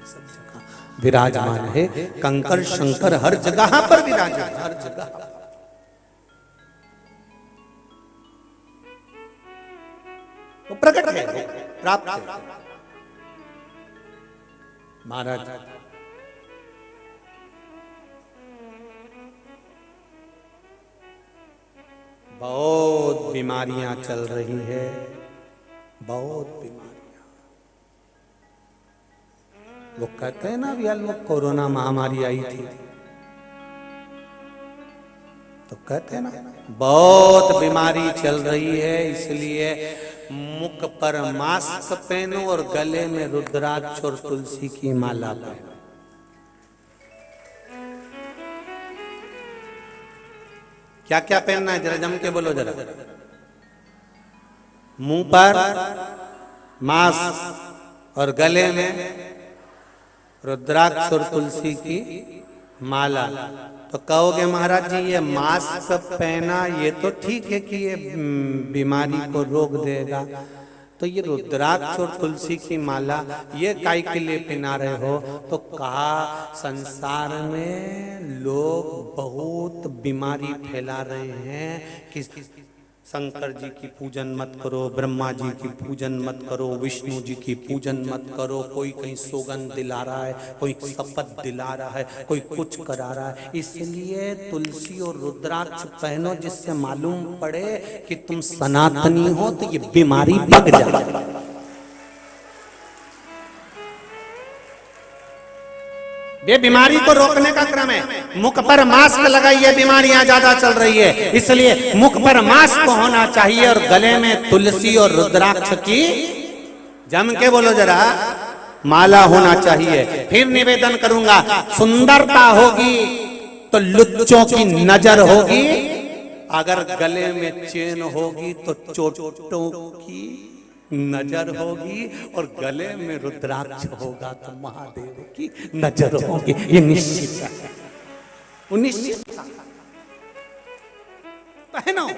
सब जगह विराजमान है। कंकर शंकर हर जगह पर विराजमान, हर जगह। वो प्रकट है, प्राप्त है। महाराज बहुत बीमारियां चल रही है, बहुत बीमारियां। वो कहते हैं ना, अभी लोग कोरोना महामारी आई थी तो कहते हैं ना बहुत बीमारी चल रही है, इसलिए मुख पर मास्क पहनो और गले में रुद्राक्ष और तुलसी की माला पहनो। क्या क्या पहनना है जरा जम के बोलो जरा। मुंह पर मास्क और गले में रुद्राक्ष और तुलसी की माला। तो कहोगे महाराज जी ये मास्क पहना ये तो ठीक है कि ये बीमारी को रोक देगा, तो ये रुद्राक्ष और तुलसी की माला ये काई के लिए पहना रहे हो? तो कहा संसार में लोग बहुत बीमारी फैला रहे हैं कि शंकर जी की पूजन मत करो, ब्रह्मा जी की पूजन मत करो, विष्णु जी की पूजन मत करो। कोई कहीं सौगंध दिला रहा है, कोई शपथ दिला रहा है, कोई कुछ करा रहा है। इसलिए तुलसी और रुद्राक्ष पहनो जिससे मालूम पड़े कि तुम सनातनी हो, तो ये बीमारी भग जाए। ये बीमारी को रोकने का क्रम है। मुख पर मास्क लगाइए, बीमारियां ज्यादा चल रही है, इसलिए मुख पर मास्क होना चाहिए और गले में तुलसी और रुद्राक्ष की, जम के बोलो जरा, माला होना चाहिए। फिर निवेदन करूंगा, सुंदरता होगी तो लुच्चों की नजर होगी, अगर गले में चेन होगी तो चोटों की नजर होगी, और गले में रुद्राक्ष होगा तो महादेव की नजर होगी। ये निश्चित है, निश्चित पहनो।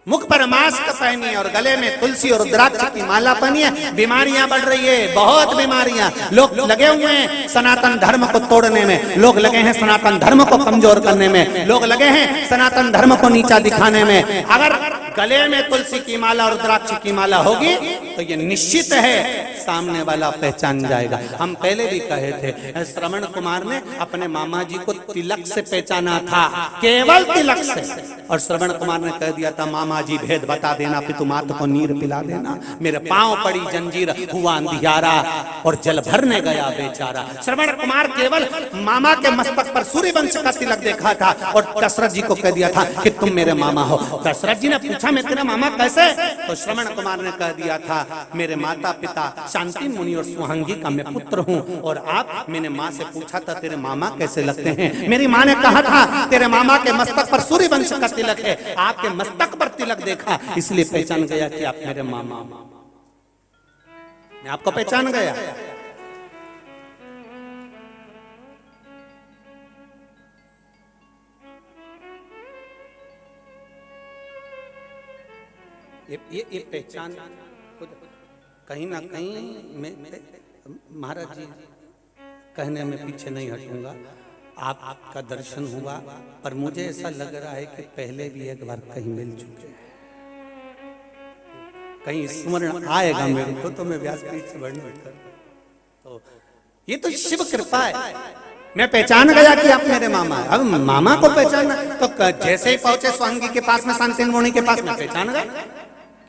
मुख पर मास्क पहनिए और गले में तुलसी और रुद्राक्ष की माला पहनिए। बीमारियां बढ़ रही है, बहुत बीमारियां। लोग लगे हुए हैं सनातन धर्म को तोड़ने में, लोग लगे हैं सनातन धर्म को कमजोर करने में, लोग लगे हैं सनातन धर्म को नीचा दिखाने में। अगर गले में तुलसी की माला और रुद्राक्ष की माला होगी तो ये निश्चित है सामने वाला पहचान जाएगा। हम पहले भी कहे थे, श्रवण कुमार ने अपने मामा जी को तिलक से पहचाना था, केवल तिलक से। और श्रवण कुमार ने कह दिया था, मामा जी भेद बता देना, पितु मात को नीर पिला देना। मेरे पांव पड़ी जंजीर, हुआ अंधियारा और जल भरने गया बेचारा। श्रवण कुमार केवल मामा के मस्तक पर सूर्यवंश का तिलक देखा था और दशरथ जी को कह दिया था कि तुम मेरे मामा हो। दशरथ जी ने पूछा, मैं तेरा मामा कैसे? तो श्रवण कुमार ने कह दिया था, मेरे माता पिता शांति मुनि और सुहांगी का मैं पुत्र हूँ। और आप, मैंने माँ से पूछा था तेरे मामा कैसे लगते हैं? मेरी माँ ने कहा था तेरे मामा के मस्तक पर सूर्यवंश का तिलक है। आपके मस्तक पर तिलक देखा, इसलिए पहचान गया कि आप मेरे मामा। मैं आपको पहचान गया। ये पहचान कहीं ना कहीं मैं महाराज जी कहने में पीछे नहीं हटूंगा। आपका दर्शन हुआ, पर मुझे ऐसा लग रहा है कि पहले भी एक बार कहीं मिल चुके हैं, कहीं स्मरण आएगा मेरे को, तो मैं व्यासपीठ से वर्णन करूं। तो ये तो शिव कृपा है, मैं पहचान गया कि आप मेरे मामा है। अब मामा को पहचानना तो जैसे ही पहुंचे स्वांगी के पास में, शांति मुनि के पास में, पहचान गए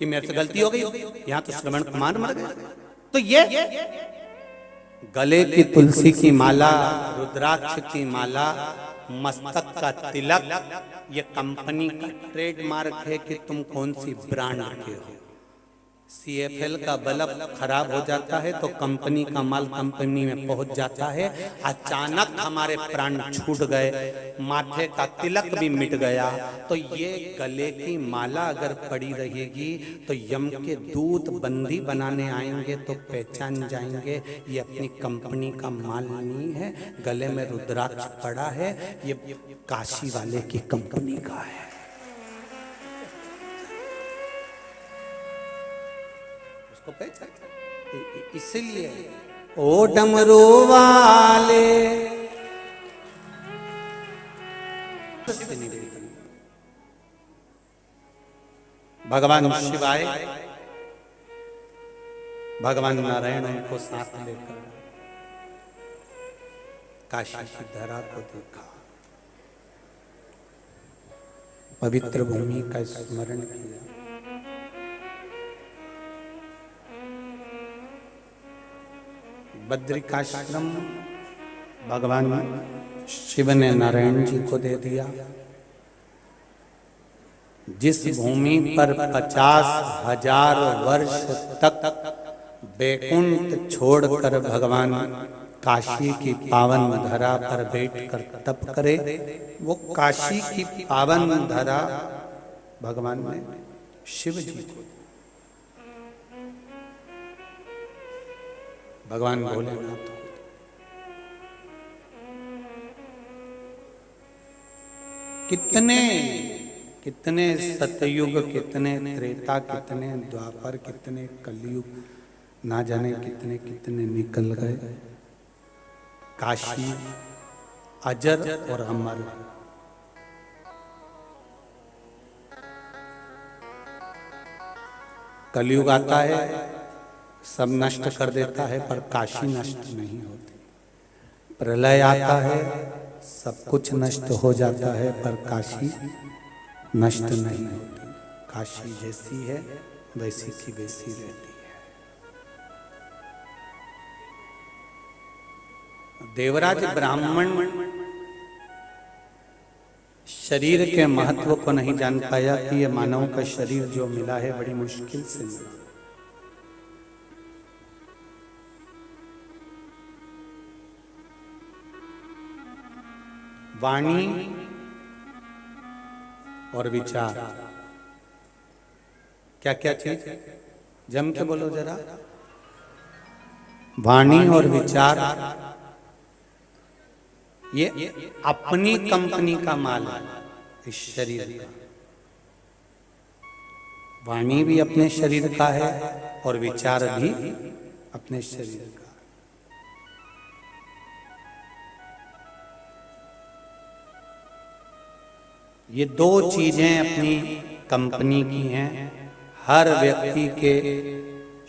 कि मेरे से गलती हो गई। यहाँ तो श्रवण कुमार मर गए। तो ये गले की तुलसी की माला, रुद्राक्ष की माला, मस्तक का तिलक, ये कंपनी का ट्रेडमार्क है कि तुम कौन सी ब्रांड के हो। CFL का बल्ब खराब हो जाता है तो कंपनी का माल कंपनी में पहुंच जाता है। अचानक हमारे प्राण छूट गए, माथे का तिलक भी मिट गया। तो ये गले की माला अगर पड़ी रहेगी तो यम के दूत बंदी बनाने आएंगे तो पहचान जाएंगे ये अपनी कंपनी का माल नहीं है। गले में रुद्राक्ष पड़ा है, ये काशी वाले की कंपनी का है। इसलिए ओ डमरू वाले, भगवान शिवाय, भगवान नारायण उनको साथ लेकर काशी की धरा को देखा, पवित्र भूमि का स्मरण किया। बद्रिकाश्रम भगवान शिव ने नारायण जी को दे दिया। जिस भूमि पर 50,000 वर्ष तक बैकुंठ छोड़कर भगवान काशी की पावन धरा पर बैठकर तप करे, वो काशी की पावन धरा भगवान ने शिव जी को, भगवान भोलेनाथ, कितने कितने सतयुग, कितने त्रेता, कितने द्वापर, कितने कलयुग, ना जाने कितने कितने निकल गए। काशी अजर और अमर। कलयुग आता है, सब नष्ट कर देता है, पर काशी नष्ट नहीं होती। प्रलय आता है, सब कुछ नष्ट हो जाता है, पर काशी नष्ट नहीं होती। काशी जैसी है वैसी की वैसी रहती है। देवराज ब्राह्मण शरीर के महत्व को नहीं जान पाया कि ये मानव का शरीर जो मिला है बड़ी मुश्किल से मिला। वाणी और विचार क्या क्या चीज, जम के बोलो जरा। वाणी और विचार ये अपनी कंपनी का माल है इस शरीर का। वाणी भी अपने शरीर का है और विचार भी अपने शरीर का। ये दो चीजें अपनी कंपनी की हैं। हर व्यक्ति के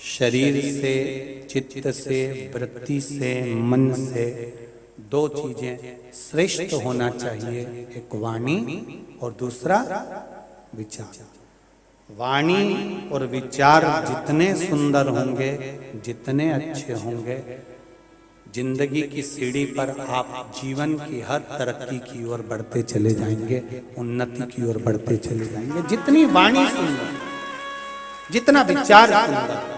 शरीर से, चित्त से, वृत्ति से, मन से दो चीजें श्रेष्ठ होना चाहिए, एक वाणी और दूसरा विचार। वाणी और विचार जितने सुंदर होंगे, जितने अच्छे होंगे, जिंदगी की सीढ़ी पर आप जीवन की हर तरक्की की ओर बढ़ते चले जाएंगे, उन्नति की ओर बढ़ते चले जाएंगे। जितनी वाणी सुंदर, जितना विचार सुंदर।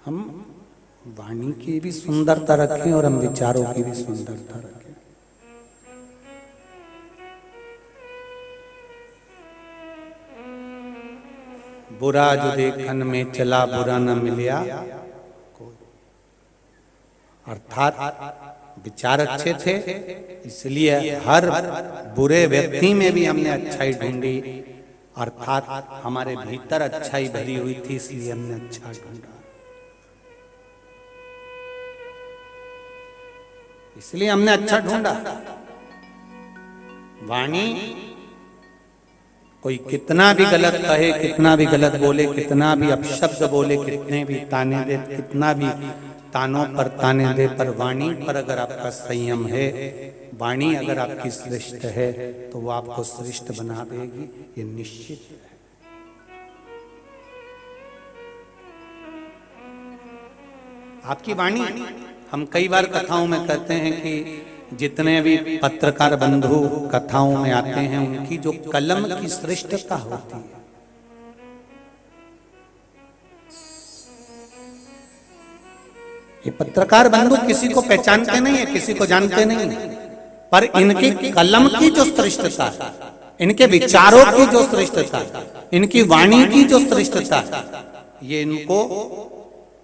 हम वाणी की भी सुंदरता रखें और हम विचारों की भी सुंदरता रखें। बुरा जो देखन में चला बुरा न मिलिया, अर्थात विचार अच्छे थे इसलिए हर बुरे व्यक्ति में भी हमने अच्छाई ढूंढी, अर्थात हमारे भीतर अच्छाई भरी हुई थी इसलिए हमने अच्छा ढूंढा। इसलिए हमने अच्छा ढूंढा। वाणी कोई कितना भी गलत कहे, कितना भी गलत बोले, कितना भी अपशब्द बोले, कितने भी ताने दे, कितना भी तानों पर ताने दे, पर वाणी पर अगर आपका संयम है, वाणी अगर आपकी श्रेष्ठ है तो वो आपको श्रेष्ठ बना देगी, ये निश्चित है। आपकी वाणी, हम कई बार कथाओं में कहते हैं कि जितने भी पत्रकार बंधु कथाओं में आते हैं उनकी जो कलम की श्रेष्ठता होती है, ये पत्रकार बंधु किसी को पहचानते नहीं है, किसी को जानते नहीं है, पर इनकी कलम की जो श्रेष्ठता, इनके विचारों की जो श्रेष्ठता, इनकी वाणी की जो श्रेष्ठता, ये इनको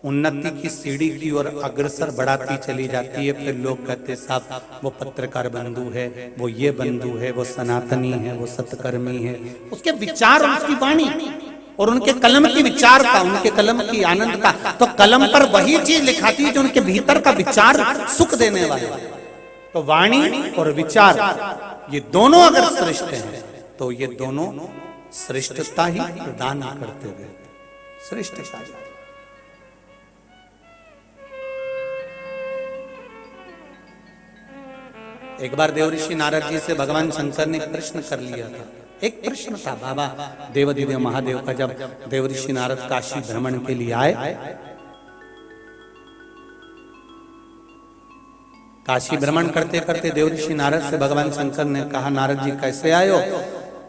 उन्नति की सीढ़ी की ओर अग्रसर बढ़ाती चली जाती है। फिर लोग कहते साहब वो पत्रकार बंधु है, वो ये बंधु है, वो सनातनी है, वो सतकर्मी है। उसके विचार और उसकी वाणी और उनके कलम की विचार का, उनके कलम की आनंद का, तो कलम पर वही चीज लिखाती है जो उनके भीतर का विचार सुख देने वाले। तो वाणी और विचार ये दोनों अगर श्रेष्ठ हैं तो ये दोनों श्रेष्ठता ही प्रदान करते हुए श्रेष्ठता। एक बार देवऋषि नारद जी से भगवान शंकर ने प्रश्न कर लिया था। एक प्रश्न था बाबा देवदिव्य महादेव का। जब देवऋषि नारद काशी भ्रमण के लिए आए, काशी भ्रमण करते करते देवऋषि नारद से भगवान शंकर ने कहा, नारद जी कैसे आए हो?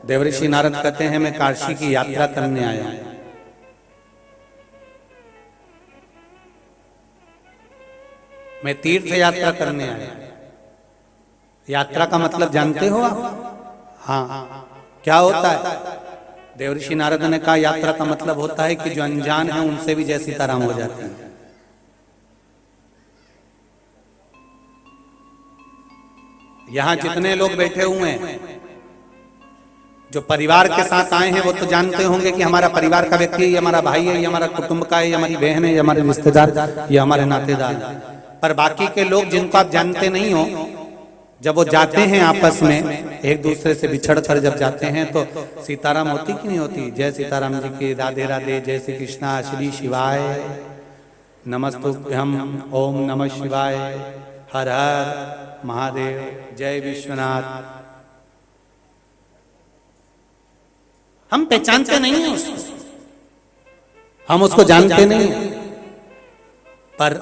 देवऋषि नारद कहते हैं, मैं काशी की यात्रा करने आया हूं। मैं तीर्थ यात्रा करने आया। यात्रा का मतलब जानते हो आप? हाँ, क्या होता है? देवऋषि नारद ने कहा, यात्रा का मतलब होता है कि जो अनजान है उनसे भी जय सीताराम हो जाती है। यहां जितने लोग बैठे हुए हैं, जो परिवार के साथ आए हैं, वो तो जानते होंगे कि हमारा परिवार का व्यक्ति, ये हमारा भाई है, ये हमारा कुटुंब का है, ये हमारी बहन है, ये हमारे रिश्तेदार, ये हमारे नातेदार है। पर बाकी के लोग जिनको आप जानते नहीं हो, जब वो जाते हैं आपस में एक दूसरे से बिछड़ कर जब जाते हैं तो सीताराम होती कि नहीं होती? जय सीताराम जी की, राधे राधे, जय श्री कृष्णा, श्री शिवाय, नमस्तुभ्यम, ओम नमः शिवाय, हर हर महादेव, जय विश्वनाथ। हम पहचानते नहीं हैं उसको, हम उसको जानते नहीं हैं। पर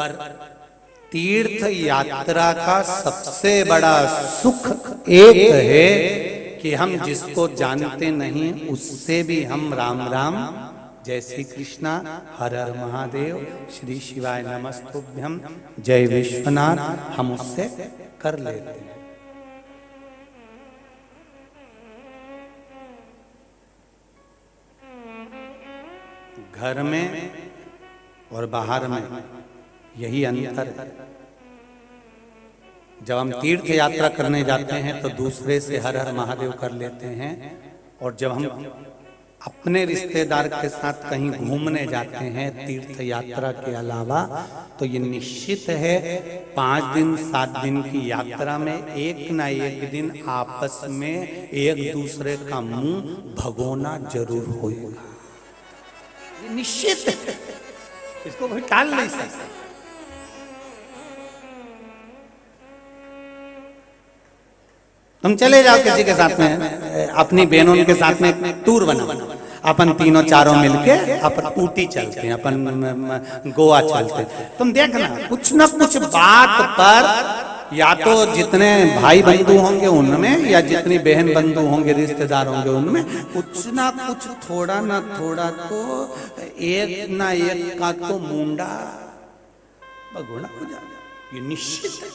तीर्थ यात्रा का सबसे बड़ा सुख एक है कि हम जिसको जानते नहीं उससे भी हम राम राम, जय श्री कृष्णा, हर हर महादेव, श्री शिवाय नमस्तुभ्यम, जय विश्वनाथ, हम उससे कर लेते हैं। घर में और बाहर में यही अंतर है। जब हम तीर्थ यात्रा करने जाते हैं तो दूसरे से हर हर महादेव कर लेते हैं, और जब हम अपने रिश्तेदार के साथ कहीं घूमने जाते हैं तीर्थ यात्रा के अलावा, तो ये निश्चित है 5 दिन 7 दिन की यात्रा में एक ना एक दिन आपस में एक दूसरे का मुंह भगोना जरूर होगा, ये निश्चित है, इसको कोई टाल नहीं सकता। तुम चले जाओ किसी के साथ में, अपनी बहनों के साथ में टूर बनाओ, अपन तीनों चारों मिलके अपन ऊटी चलते हैं, अपन गोवा चलते हैं। तुम देखना कुछ न कुछ बात पर या तो जितने भाई बंधु होंगे उनमें या जितनी बहन बंधु होंगे रिश्तेदार होंगे उनमें कुछ ना कुछ थोड़ा ना थोड़ा तो एक ना एक का तो मुंडा भगोना हो जाएगा, ये निश्चित है।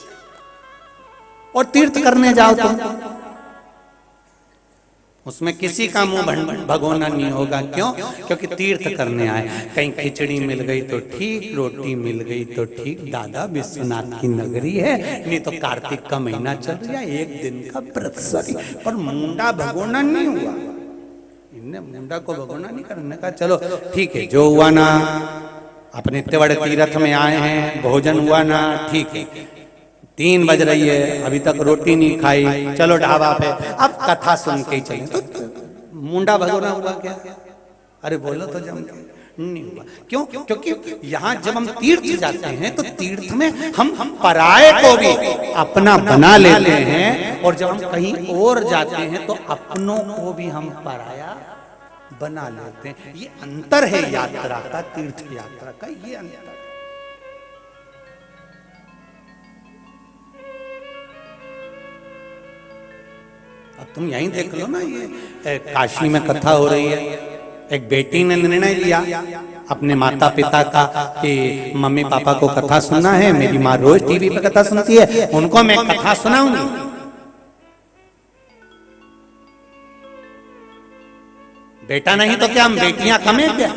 और तीर्थ करने जाओ तुम, उसमें किसी का मुंह भगोना नहीं होगा। क्यों? क्योंकि तीर्थ करने आए। कहीं खिचड़ी मिल गई तो ठीक, रोटी मिल गई तो ठीक, दादा विश्वनाथ की नगरी है, नहीं तो कार्तिक का महीना चल रहा है, एक दिन का व्रत सॉरी, पर मुंडा भगोना नहीं हुआ। इनने मुंडा को भगोना नहीं करने का। चलो ठीक है, जो हुआ ना, अपने इतने बड़े तीर्थ में आए हैं, भोजन हुआ ना, ठीक है, 3 बज रही है, अभी तक रोटी नहीं खाई, चलो ढाबा पे, अब कथा सुन के ही चले। तो मुंडा भगोना हुआ क्या? अरे बोलो तो जम के नहीं हुआ। क्यों? क्योंकि यहाँ जब हम तीर्थ जाते हैं तो तीर्थ में हम पराये को भी अपना बना लेते हैं, और जब हम कहीं और जाते हैं तो अपनों को भी हम पराया बना लेते हैं। ये अंतर है यात्रा का, तीर्थ यात्रा का, ये अंतर। अब तुम यहीं देख लो ना, ये काशी में कथा हो रही है, एक बेटी ने निर्णय लिया अपने माता पिता का कि मम्मी पापा को कथा सुनना है, मेरी माँ रोज टीवी पे कथा सुनती है, उनको मैं कथा सुनाऊंगी। बेटा नहीं तो क्या हम बेटियां कम है क्या?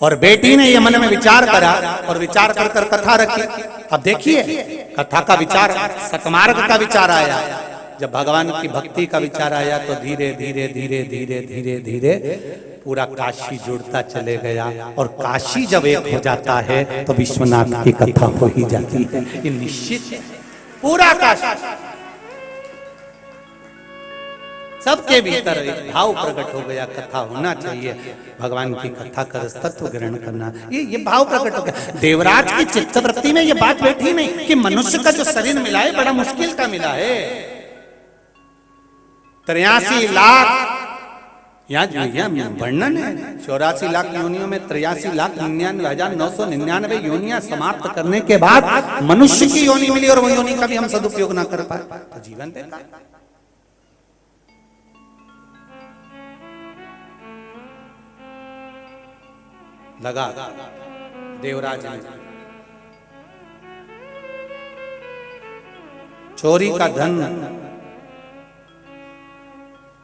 और बेटी ने ये मन में विचार करा और विचार कर कर कथा रखी। अब देखिए कथा का विचार सतमार्ग का विचार आया, जब भगवान की भक्ति का विचार आया तो धीरे धीरे धीरे धीरे धीरे धीरे पूरा काशी जुड़ता चले गया, और काशी जब एक हो जाता है तो विश्वनाथ की कथा हो ही जाती है, ये निश्चित है। पूरा काशी, सबके भीतर एक भाव प्रकट हो गया, कथा होना चाहिए, भगवान की कथा कर तत्व ग्रहण करना, ये भाव प्रकट हो गया। देवराज की चित्तवृत्ति में ये बात बैठी नहीं कि मनुष्य का जो शरीर मिला है बड़ा मुश्किल का मिला है। 83 लाख यहाँ वर्णन है, 84 लाख योनियों में 83,99,999 योनियां समाप्त करने के बाद मनुष्य की योनि मिली, और वो योनि का भी हम सदुपयोग ना कर पाए तो जीवन बेकार। लगा देवराज ने चोरी का धन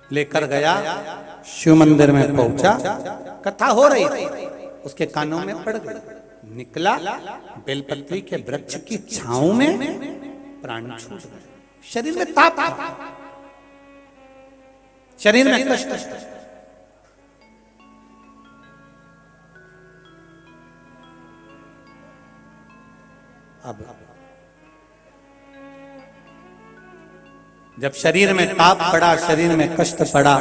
लेकर गया, शिव मंदिर में पहुंचा, कथा हो रही थी, उसके कानों में पड़ गई, निकला बेलपत्री के वृक्ष की छांव में प्राण छूट गए। शरीर में ताप था, शरीर में कष्ट। अब जब शरीर में ताप पड़ा, शरीर में कष्ट पड़ा,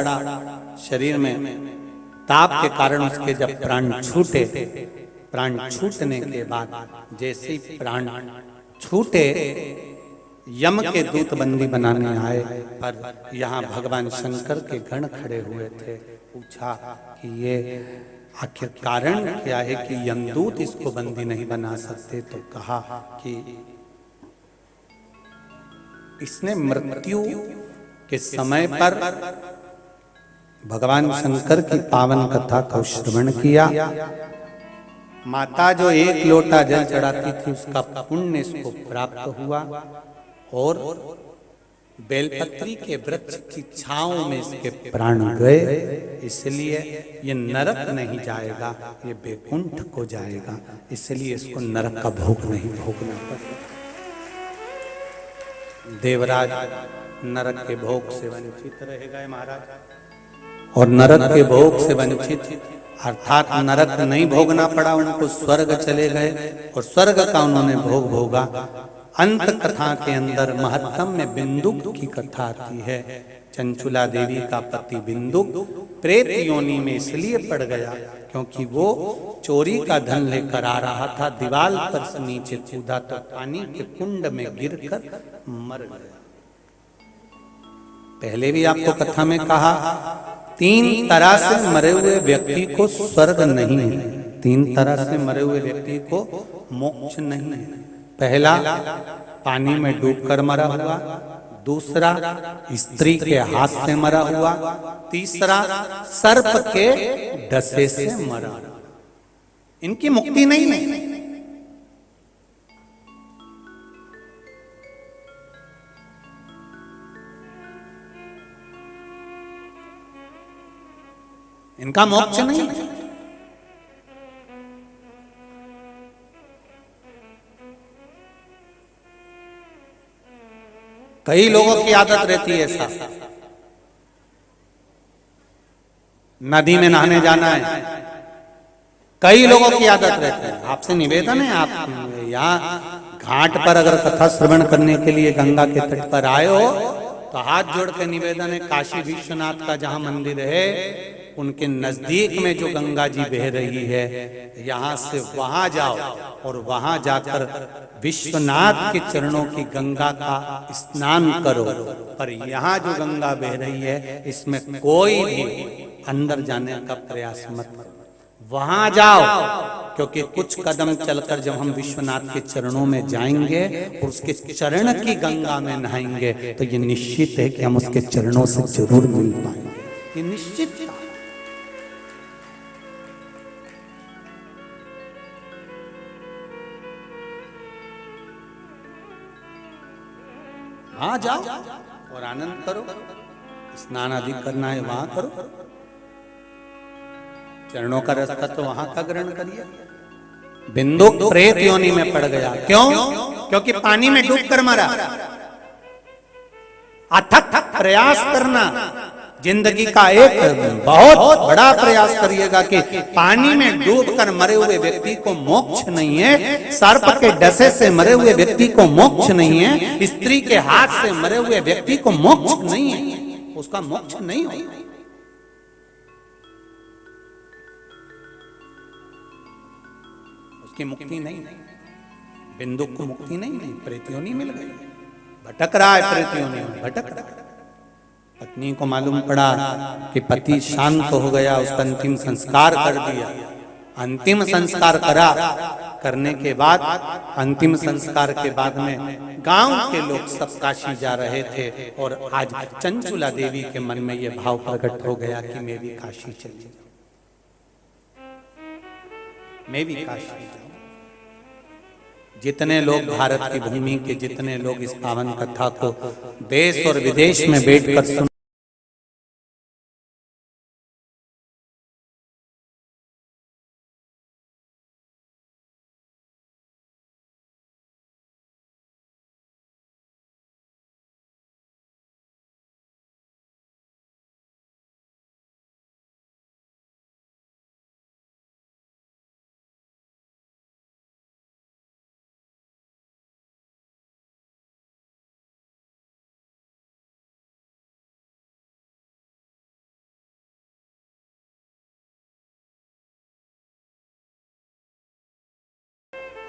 शरीर में ताप के कारण उसके जब प्राण छूटे, प्राण छूटने के बाद जैसे ही प्राण छूटे यम के दूत बंदी बनाने आए, पर यहाँ भगवान शंकर के गण खड़े हुए थे। पूछा कि ये आखिर कारण क्या है कि यमदूत इसको बंदी नहीं बना सकते? तो कहा कि इसने मृत्यु के समय पर भगवान शंकर की पावन कथा को श्रवण किया। माता जो एक लोटा जल चढ़ाती थी उसका पुण्य इसको प्राप्त हुआ, और बेलपत्री के वृक्ष की छांव में इसके प्राण गए। इसलिए ये नरक नहीं जाएगा, ये बैकुंठ को जाएगा। इसलिए इसको नरक का भोग नहीं भोगना पड़ेगा। देवराज नरक के भोग से वंचित रहेगा महाराज, और नरक के भोग से वंचित अर्थात नरक नहीं भोगना पड़ा, उनको स्वर्ग चले गए और स्वर्ग का उन्होंने भोग भोगा। अंत कथा के अंदर महत्तम में बिंदुक की कथा आती है। चंचुला देवी का पति बिंदुक प्रेत योनि में इसलिए पड़ गया क्योंकि वो चोरी का धन लेकर आ रहा था, दीवाल पर से नीचे कूदा तो पानी के कुंड में गिरकर मर गया। पहले भी आपको कथा में कहा, 3 तरह से मरे हुए व्यक्ति को स्वर्ग नहीं है, 3 तरह से मरे हुए व्यक्ति को मोक्ष नहीं है। पहला पानी में डूबकर मरा हुआ, दूसरा स्त्री के हाथ से मरा हुआ, तीसरा सर्प के डसे से मरा। इनकी मुक्ति नहीं है। इनका मोक्ष नहीं है। कई लोगों की आदत रहती है ऐसा, नदी में नहाने जाना है। कई लोगों की आदत रहती है। आपसे निवेदन है, आप यहाँ घाट पर अगर कथा श्रवण करने के लिए गंगा के तट पर आए हो तो हाथ जोड़ के निवेदन है, काशी विश्वनाथ का जहाँ मंदिर है उनके नजदीक में जो गंगा जी बह रही है, यहाँ से वहां जाओ और वहां जाकर विश्वनाथ के चरणों की गंगा का स्नान करो। पर यहाँ जो गंगा बह रही है इसमें कोई भी अंदर जाने का प्रयास मत करो, वहां जाओ। क्योंकि कुछ कदम चलकर जब हम विश्वनाथ के चरणों में जाएंगे और उसके चरण की गंगा में नहाएंगे तो ये निश्चित है कि हम उसके चरणों से जरूर मिल पाएंगे, ये निश्चित। वहां जाओ और आनंद करो, स्नान आदि करना है वहां करो, चरणों का रास्ता तो वहां का ग्रहण करिए। बिंदुक प्रेत योनि में पड़ गया। क्यों? क्योंकि पानी में डूबकर मरा। अथक प्रयास करना, जिंदगी का एक बहुत बड़ा प्रयास करिएगा कि पानी में डूबकर मरे हुए व्यक्ति को मोक्ष नहीं है, सर्प के डसे से मरे हुए व्यक्ति को मोक्ष नहीं है, स्त्री के हाथ से मरे हुए व्यक्ति को मोक्ष नहीं है, उसका मोक्ष नहीं होगा। उसकी मुक्ति नहीं, बिंदुक को मुक्ति नहीं मिली, प्रेत योनि मिल गई, भटक रहा है प्रेत योनि में, भटक रहा है। पत्नी को मालूम पड़ा कि पति शांत हो गया, उसका अंतिम संस्कार कर दिया। अंतिम संस्कार करने के बाद, अंतिम संस्कार के बाद में गांव के लोग सब काशी जा रहे थे और आज चंचुला देवी के मन में यह भाव प्रकट हो गया कि मैं भी काशी चली जाऊं, मैं भी काशी जाऊं। जितने लोग भारत की भूमि के, जितने लोग इस पावन कथा को देश और विदेश में बैठकर सुन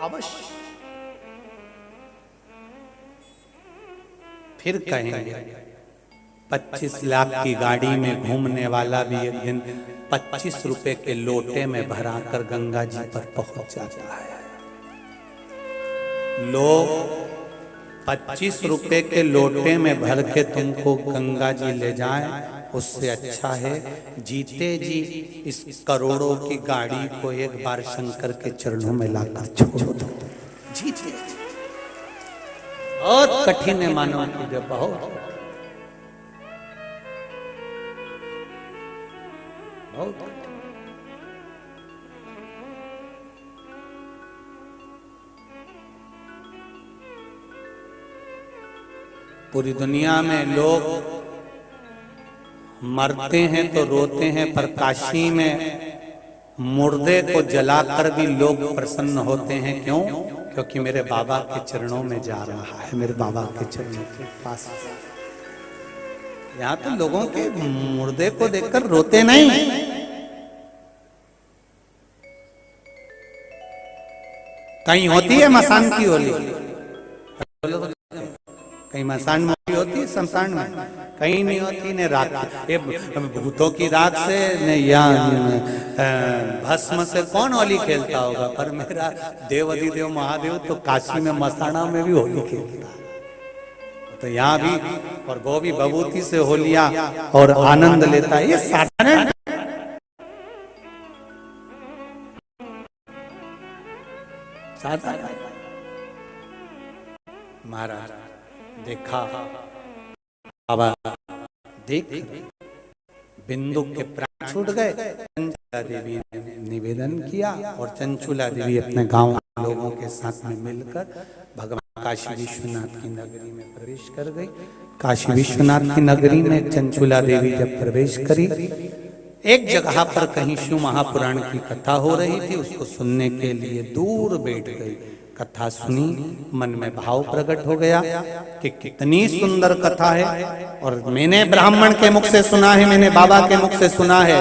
अवश्य फिर कहेंगे 25 लाख की गाड़ी में घूमने वाला भी एक दिन 25 रुपए के लोटे में भराकर गंगा जी पर पहुंच जाता है। लोग 25 रुपए के लोटे में भर के तुमको गंगा जी ले जाएं, उससे अच्छा है जीते जी इस करोड़ों की गाड़ी को एक बार शंकर के चरणों में लाकर छोड़ दो। जीते जी बहुत कठिन है मानव की, जब बहुत पूरी दुनिया में लोग मरते हैं तो रोते हैं, पर काशी में मुर्दे को जलाकर भी लोग प्रसन्न होते हैं। क्यों? क्योंकि मेरे बाबा के चरणों में जा रहा है, मेरे बाबा के चरणों के पास। यहाँ तो लोगों के मुर्दे को देखकर रोते नहीं, कहीं होती है मसान की होली, कहीं मसान में होती है, शमशान में कहीं नहीं होती। ने राख ये भूतों की राख से ने या भस्म से कौन होली खेलता होगा, पर मेरा देव अधिदेव महादेव तो काशी में मसाना में भी होली खेलता है। तो यहाँ भी, और वो भी भभूति से होलिया और आनंद लेता है। ये साधारण महाराज देखा, बाबा देख बिंदु के प्राण छूट गए। चंचुला देवी ने निवेदन किया और चंचुला देवी अपने गांव के लोगों के साथ में मिलकर भगवान काशी विश्वनाथ की नगरी में प्रवेश कर गई। काशी विश्वनाथ की नगरी में चंचुला देवी जब प्रवेश करी, एक जगह पर कहीं शिव महापुराण की कथा हो रही थी, उसको सुनने के लिए दूर बैठ गई। कथा सुनी, मन में भाव प्रकट हो गया कि कितनी सुंदर कथा है, और मैंने ब्राह्मण के मुख से सुना है, मैंने बाबा के मुख से सुना है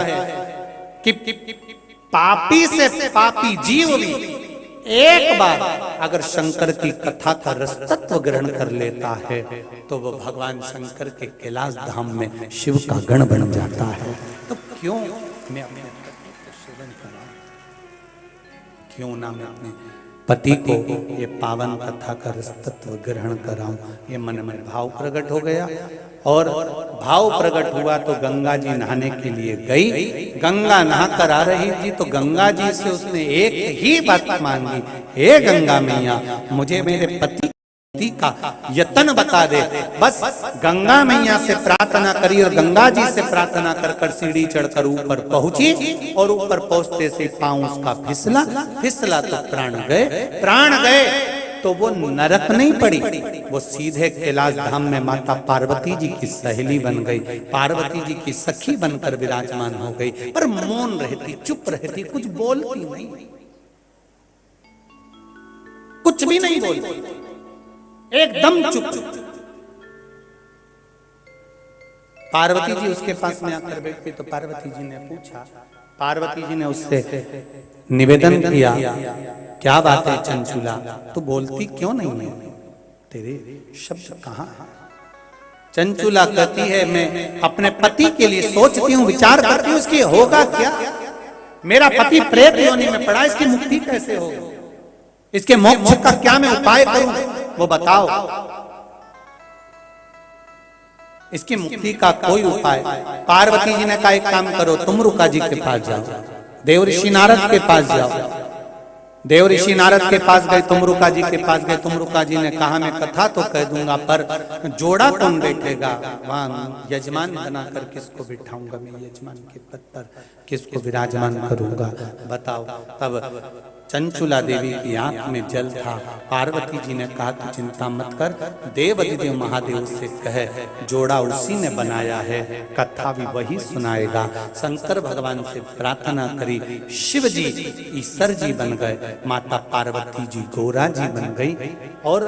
कि पापी से पापी जीव भी एक बार अगर शंकर की कथा का रसतत्व ग्रहण कर लेता है तो वो भगवान शंकर के कैलाश धाम में शिव का गण बन जाता है। तो क्यों मैं अपने पति को सेवन कराऊं, क्यों ना मैं अपने पति को ये पावन कथा का रसतत्व ग्रहण कराऊं। ये मन में भाव प्रकट हो गया, और भाव प्रकट हुआ तो गंगा जी नहाने के लिए गई। गंगा नहा कर आ रही थी तो गंगा जी से उसने एक ही बात मांगी, हे गंगा मैया मुझे मेरे पति का यत्न बता दे। बस गंगा मैया से प्रार्थना करी और गंगा जी से प्रार्थना कर कर सीढ़ी चढ़कर ऊपर पहुंची, और ऊपर पहुंचते से पांव उसका फिसला तो प्राण गए तो वो नरक नहीं पड़ी, वो सीधे कैलाश धाम में माता पार्वती जी की सहेली बन गई, पार्वती जी की सखी बनकर विराजमान हो गई। पर मौन रहती, चुप रहती, कुछ बोलती नहीं, कुछ भी नहीं बोलती, एकदम चुप। पार्वती जी उसके पास में आकर बैठी तो पार्वती जी ने पूछा, पार्वती जी ने उससे निवेदन किया, क्या बात है चंचुला, तू बोलती क्यों नहीं है, तेरे शब्द कहाँ है? चंचुला कहती है, मैं अपने पति के लिए सोचती हूँ, विचार करती हूँ, इसकी होगा क्या? मेरा पति प्रेत योनि में पड़ा, इसकी मुक्ति कैसे होगी, इसके मोक्ष का क्या मैं उपाय करूं, वो बताओ। इसकी मुक्ति का कोई उपाय? पार्वती जी ने कहा, एक काम करो, तुम रुका जी के पास जाओ, देव ऋषि नारद के पास जाओ। देव ऋषि नारद के पास गए, तुमरुका जी के पास गए। तुमरुका जी ने कहा, मैं कथा तो कह दूंगा, पर जोड़ा कौन बैठेगा वहां, यजमान बनाकर किसको बिठाऊंगा, मैं यजमान के पद पर किसको विराजमान करूंगा, बताओ। तब चंचुला देवी की आंख में जल था। पार्वती जी ने कहा, तू चिंता मत कर, देव अधिदेव महादेव से कहे, जोड़ा उसी ने बनाया है, कथा भी वही सुनाएगा। शंकर भगवान से प्रार्थना करी, शिव जी ईश्वर जी बन गए, माता पार्वती जी गोरा जी बन गई, और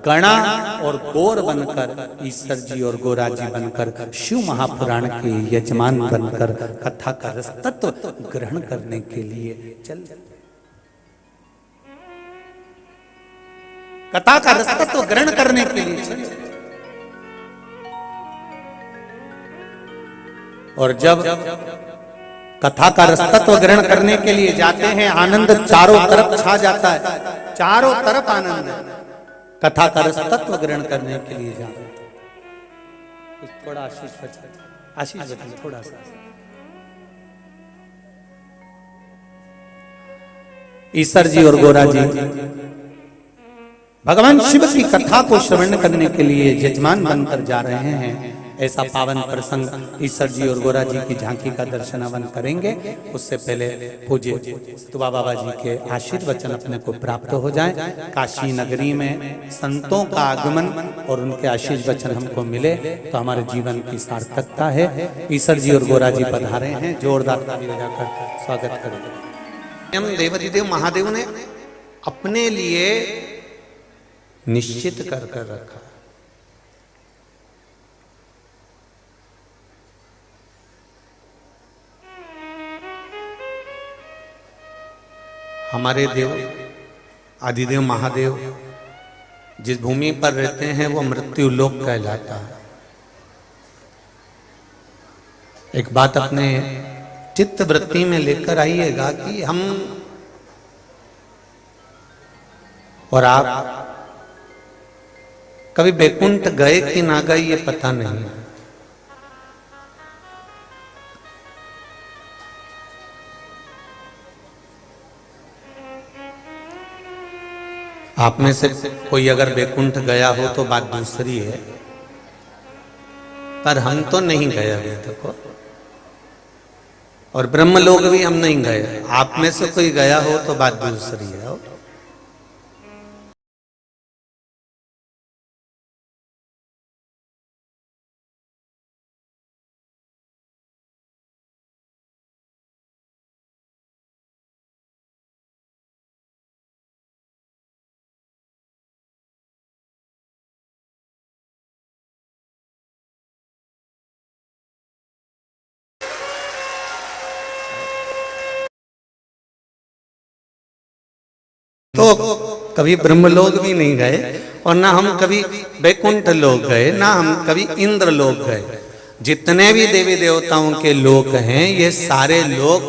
गणा और गौर बनकर, ईश्वर जी और गोरा जी बनकर शिव महापुराण के यजमान बनकर कथा का रसतत्व ग्रहण करने के लिए चल, कथा का रसतत्व ग्रहण करने के लिए चले। और जब कथा का रसतत्व ग्रहण करने के लिए जाते हैं, आनंद चारों तरफ छा जाता है, चारों तरफ आनंद है। कथा का रसतत्व ग्रहण करने के लिए जाते हैं। थोड़ा आशीष बचन थोड़ा सा। ईसर जी और गोरा जी भगवान शिव की कथा को श्रवण करने के लिए यजमान बनकर जा रहे हैं। ऐसा पावन प्रसंग ईसर जी और गोरा जी की झांकी का दर्शन अवन करेंगे। उससे पहले पूज्य स्तुवा बाबा जी के आशीर्वचन अपने को प्राप्त हो जाए। काशी नगरी में संतों का आगमन और उनके आशीर्वचन हमको मिले तो हमारे जीवन की सार्थकता है। ईसर जी और गोरा जी पधारे हैं, जोरदार ताली बजाकर स्वागत करें। देवाधिदेव महादेव ने अपने लिए निश्चित कर रखा। हमारे देव आदिदेव महादेव जिस भूमि पर रहते हैं वो मृत्यु लोक कहलाता है। एक बात अपने चित्त वृत्ति में लेकर आइएगा कि हम और आप कभी बैकुंठ गए कि ना गए ये पता नहीं है। आप में से कोई अगर बैकुंठ गया हो तो बात दूसरी है, पर हम तो नहीं गए अभी तक, और ब्रह्मलोक भी हम नहीं गए। आप में से कोई गया हो तो बात दूसरी है। तो कभी ब्रह्मलोक भी नहीं गए और ना हम कभी बैकुंठ लोक गए, ना हम कभी इंद्र लोक गए। जितने भी देवी देवताओं के लोक हैं ये सारे लोग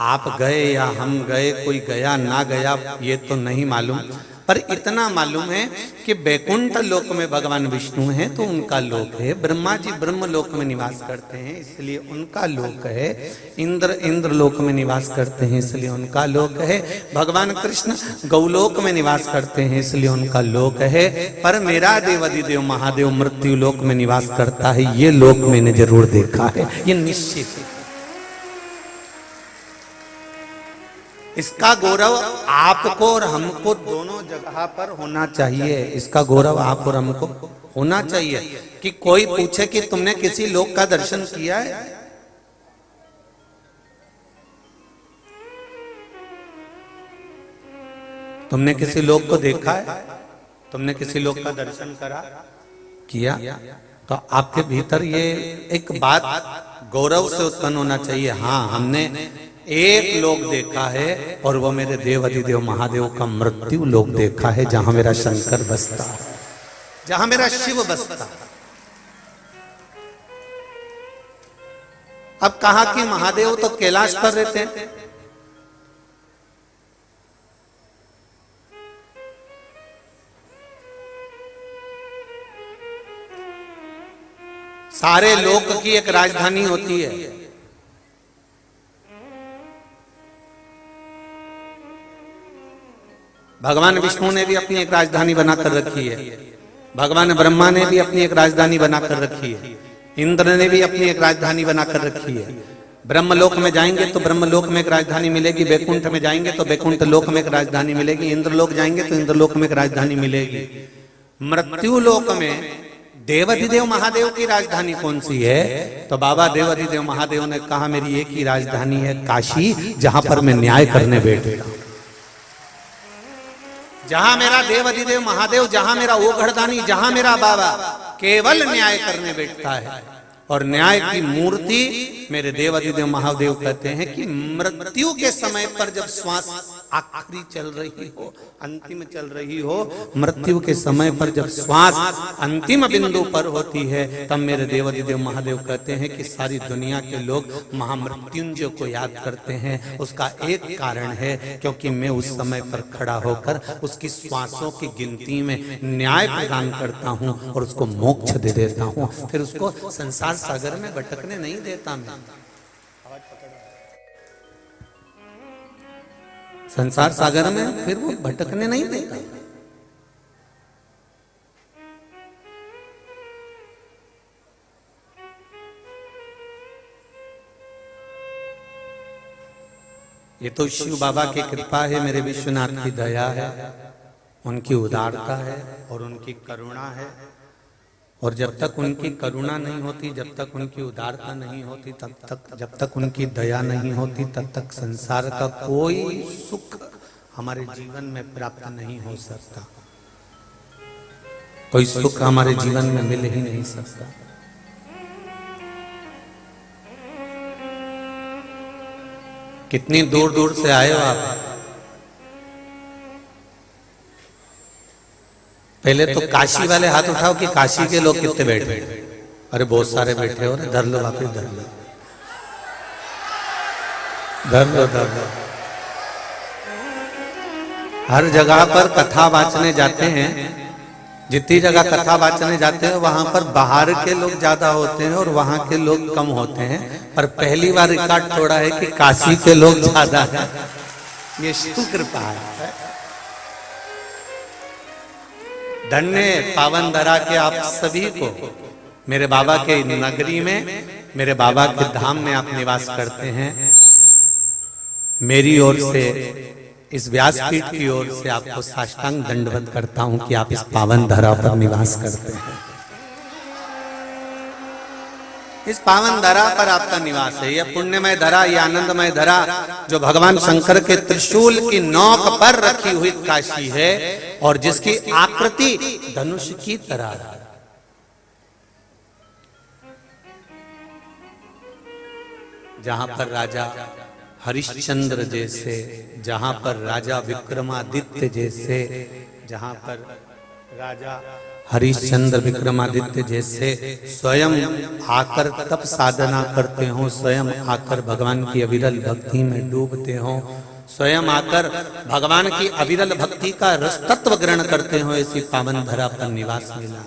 आप गए या हम गए, कोई गया ना गया ये तो नहीं मालूम, पर इतना मालूम है कि बैकुंठ लोक में भगवान विष्णु हैं तो उनका लोक है। ब्रह्मा जी ब्रह्म लोक में निवास करते हैं इसलिए उनका लोक है। इंद्र लोक में निवास करते हैं इसलिए उनका लोक है। भगवान कृष्ण गौलोक में निवास करते हैं इसलिए उनका लोक है। पर मेरा देवाधिदेव महादेव मृत्यु लोक में निवास करता है, ये लोक मैंने जरूर देखा है, ये निश्चित है। इसका गौरव आपको और हमको दोनों जगह पर होना चाहिए। इसका गौरव आप और हमको होना चाहिए कि कोई पूछे कि तुमने किसी लोक का दर्शन किया है? तुमने किसी लोक को देखा है? तुमने किसी लोक का दर्शन करा किया? तो आपके भीतर ये एक बात गौरव से उत्पन्न होना चाहिए, हाँ हमने एक लोक देखा है और वो मेरे देवाधिदेव महादेव का मृत्यु लोक देखा है, जहां मेरा शंकर बसता है, जहां मेरा शिव बसता है। अब कहा कि महादेव तो कैलाश पर रहते हैं, सारे लोक की एक राजधानी होती है। भगवान विष्णु ने भी अपनी एक राजधानी बनाकर रखी है, भगवान ब्रह्मा ने भी अपनी एक राजधानी बनाकर रखी है, इंद्र ने भी अपनी एक राजधानी बनाकर रखी है। ब्रह्मलोक में जाएंगे तो ब्रह्मलोक में एक राजधानी मिलेगी, बैकुंठ में जाएंगे तो बैकुंठ लोक में एक राजधानी मिलेगी, इंद्रलोक जाएंगे तो इंद्रलोक में एक राजधानी मिलेगी। मृत्यु लोक में देवाधिदेव महादेव की राजधानी कौन सी है? तो बाबा देवाधिदेव महादेव ने कहा मेरी एक ही राजधानी है काशी, जहां पर मैं न्याय करने बैठेगा। जहां मेरा देवाधिदेव महादेव, जहां मेरा ओघड़दानी, जहां मेरा बाबा केवल न्याय करने बैठता है। और न्याय की मूर्ति मेरे देवाधिदेव महादेव कहते हैं कि मृत्यु के समय पर जब श्वास आखिरी चल रही हो, अंतिम चल रही हो, मृत्यु के समय पर जब श्वास अंतिम बिंदु पर होती है, तब मेरे देवाधिदेव महादेव कहते हैं कि सारी दुनिया के लोग महामृत्युंजय को याद करते हैं। उसका एक कारण है, क्योंकि मैं उस समय पर खड़ा होकर उसकी श्वासों की गिनती में न्याय प्रदान करता हूं और उसको मोक्ष दे देता हूं, फिर उसको संसार सागर में भटकने नहीं देता। मैं संसार सागर में फिर वो भटकने नहीं देता। ये तो शिव बाबा की कृपा है, मेरे विश्वनाथ की दया है, उनकी उदारता है और उनकी करुणा है। और जब तक उनकी करुणा नहीं होती, जब तक उनकी उदारता नहीं होती, तब तक, जब तक उनकी दया नहीं होती, तब तक संसार का कोई सुख हमारे जीवन में प्राप्त नहीं हो सकता, कोई सुख हमारे जीवन में मिल ही नहीं सकता। कितनी दूर दूर से आए हो आप? पहले तो काशी वाले हाथ उठाओ कि काशी के लोग कितने बैठे? अरे बहुत सारे बैठे हो, धर लो वापिस, धर लो, धर लो, धर लो। हर जगह पर कथा वाचने जाते हैं, जितनी जगह कथा वाचने जाते हैं वहां पर बाहर के लोग ज्यादा होते हैं और वहां के लोग कम होते हैं, पर पहली बार रिकॉर्ड तोड़ा है कि काशी के लोग ज्यादा हैं। ये शिव कृपा है। धन्य पावन धरा के आप सभी को, मेरे बाबा के नगरी में, मेरे बाबा के धाम में आप निवास करते हैं। मेरी ओर से, इस व्यासपीठ की ओर से आपको साष्टांग दंडवत करता हूं कि आप इस पावन धरा पर निवास करते हैं। इस पावन धरा पर आपका निवास है। यह पुण्यमय धरा, यह आनंदमय धरा जो भगवान शंकर के त्रिशूल की नोक पर रखी हुई काशी है और जिसकी आकृति धनुष की तरह है। जहां पर राजा हरिश्चंद्र जैसे, जहां पर राजा विक्रमादित्य जैसे, जहां पर राजा हरिश्चंद्र विक्रमादित्य जैसे स्वयं आकर तप साधना करते हो, स्वयं आकर भगवान की अविरल भक्ति में डूबते हो, स्वयं आकर भगवान की अविरल भक्ति का रस तत्व ग्रहण करते हो, ऐसी पावन धरा पर निवास मिला।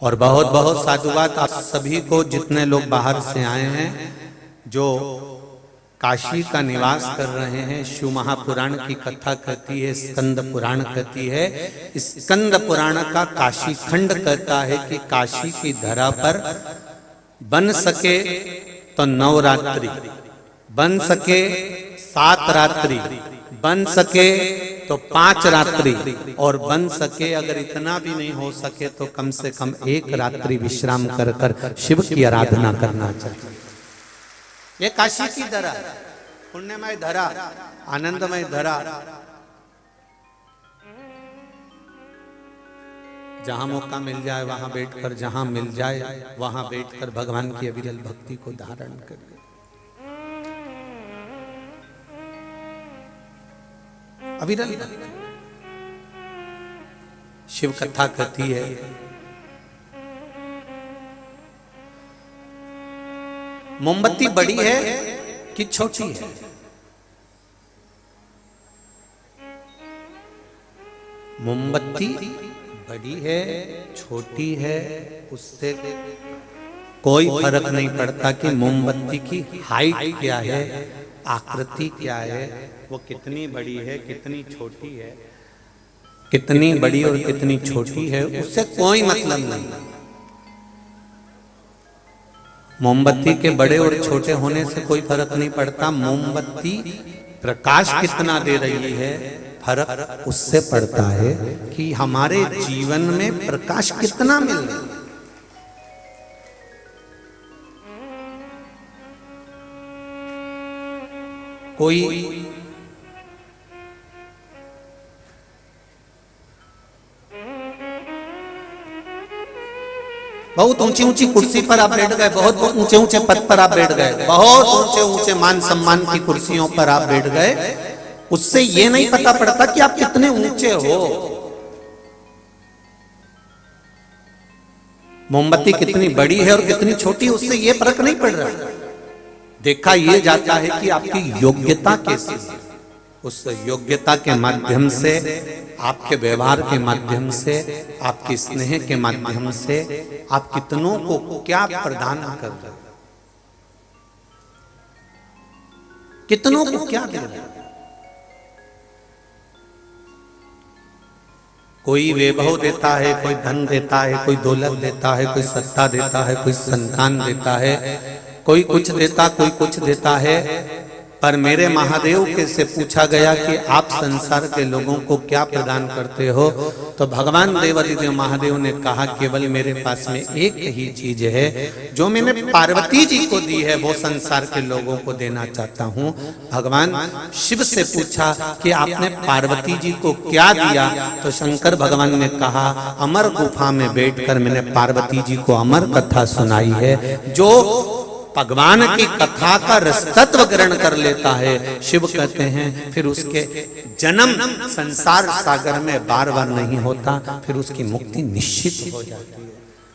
और बहुत बहुत साधुवाद आप सभी को, जितने लोग बाहर से आए हैं, जो काशी का निवास कर रहे हैं। शिव महापुराण की कथा कहती है, स्कंद पुराण कहती है, स्कंद पुराण का काशी खंड कहता है कि काशी की धरा पर बन सके तो 9 रात्रि, बन सके 7 रात्रि, बन सके तो 5 रात्रि, और बन सके अगर इतना भी नहीं हो सके तो कम से कम 1 रात्रि विश्राम कर कर शिव की आराधना करना चाहिए। ये काशी की धरा, पुण्यमय धरा, आनंदमय धरा, जहां मौका मिल जाए वहां बैठकर, जहां मिल जाए वहां बैठकर भगवान की अविरल भक्ति को धारण करिए। अविरल भक्ति शिव कथा कहती है, मोमबत्ती बड़ी है कि छोटी है? मोमबत्ती बड़ी है छोटी है उससे कोई फर्क नहीं पड़ता कि मोमबत्ती की हाइट क्या है, आकृति क्या है, वो कितनी बड़ी है कितनी छोटी है, कितनी बड़ी और कितनी छोटी है, उससे कोई मतलब नहीं। मोमबत्ती के बड़े और छोटे होने से कोई फर्क नहीं पड़ता, मोमबत्ती प्रकाश कितना दे रही है फर्क उससे पड़ता है कि हमारे जीवन में प्रकाश कितना मिल रहा है। कोई बहुत ऊंची ऊंची कुर्सी पर आप बैठ गए, बहुत ऊंचे ऊंचे पद पर आप बैठ गए, बहुत ऊंचे ऊंचे मान सम्मान की कुर्सियों पर आप बैठ गए, उससे ये नहीं पता पड़ता कि आप कितने ऊंचे हो। मोमबत्ती कितनी बड़ी है और कितनी छोटी, उससे ये फर्क नहीं पड़ रहा। देखा ये जाता है कि आपकी योग्यता कैसी है। उस योग्यता के माध्यम से, आपके व्यवहार के माध्यम से, आपके स्नेह के माध्यम से आप कितनों को क्या प्रदान कर रहे हो, कितनों को क्या दे रहे हो। कोई वैभव देता है, कोई धन देता है, कोई दौलत देता है, कोई सत्ता देता है, कोई संतान देता है, कोई कुछ देता, कोई कुछ देता है। पर मेरे महादेव के से पूछा गया कि आप संसार के लोगों को क्या प्रदान करते हो, तो भगवान देवादिदेव महादेव ने कहा केवल मेरे पास में एक ही चीज है जो मैंने पार्वती जी को दी है, वो संसार के लोगों को देना चाहता हूँ। भगवान शिव से पूछा कि आपने पार्वती जी को क्या दिया, तो शंकर भगवान ने कहा अमर गुफा में बैठकर मैंने पार्वती जी को अमर कथा सुनाई है। जो भगवान की कथा का रसतत्व ग्रहण कर लेता है, शिव कहते हैं फिर उसके जन्म संसार सागर में बार बार नहीं होता, फिर उसकी मुक्ति निश्चित हो जाती है।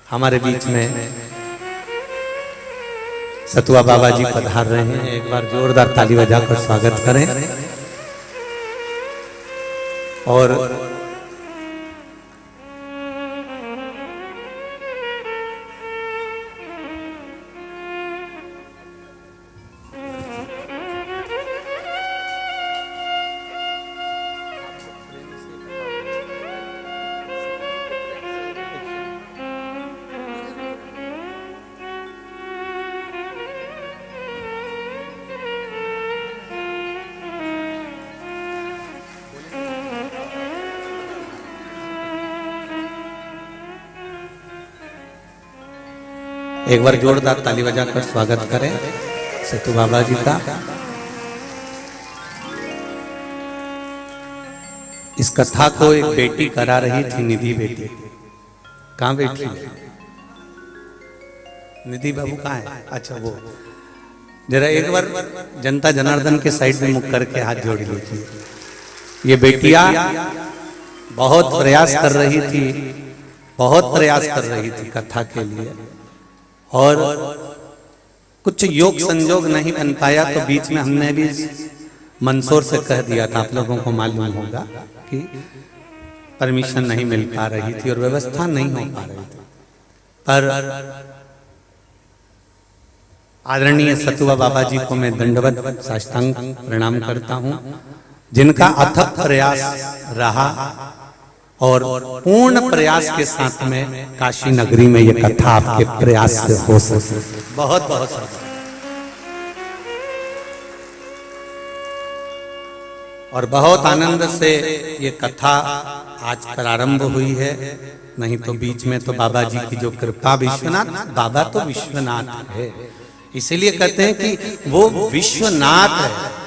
हमारे बीच में सतुआ बाबा जी पधार रहे हैं, एक बार जोरदार ताली बजाकर स्वागत करें। और एक बार जोरदार ताली बजाकर स्वागत करें सतु बाबा जी का। इस कथा को एक बेटी करा रही थी, निधि बेटी। कहाँ बैठी है निधि बाबू? कहाँ है? अच्छा वो जरा एक बार जनता जनार्दन के साइड में मुख करके हाथ जोड़ लीजिए। ये बेटिया बहुत प्रयास कर रही थी, बहुत प्रयास कर रही थी कथा के लिए, और कुछ योग संजोग नहीं बन पाया, तो बीच में हमने भी मंसूर से कह दिया था, आप लोगों को मालूम होगा कि परमिशन नहीं मिल पा रही थी और व्यवस्था नहीं हो पा रही थी। पर आदरणीय सतुआ बाबा जी को मैं दंडवत साष्टांग प्रणाम करता हूं, जिनका अथक प्रयास रहा और पूर्ण प्रयास के साथ में काशी नगरी में ये कथा आपके प्रयास से हो सके। बहुत बहुत और बहुत आनंद से ये कथा आज प्रारंभ हुई है, नहीं तो बीच में तो बाबा जी की जो कृपा, विश्वनाथ बाबा तो विश्वनाथ है, इसीलिए कहते हैं कि वो विश्वनाथ है।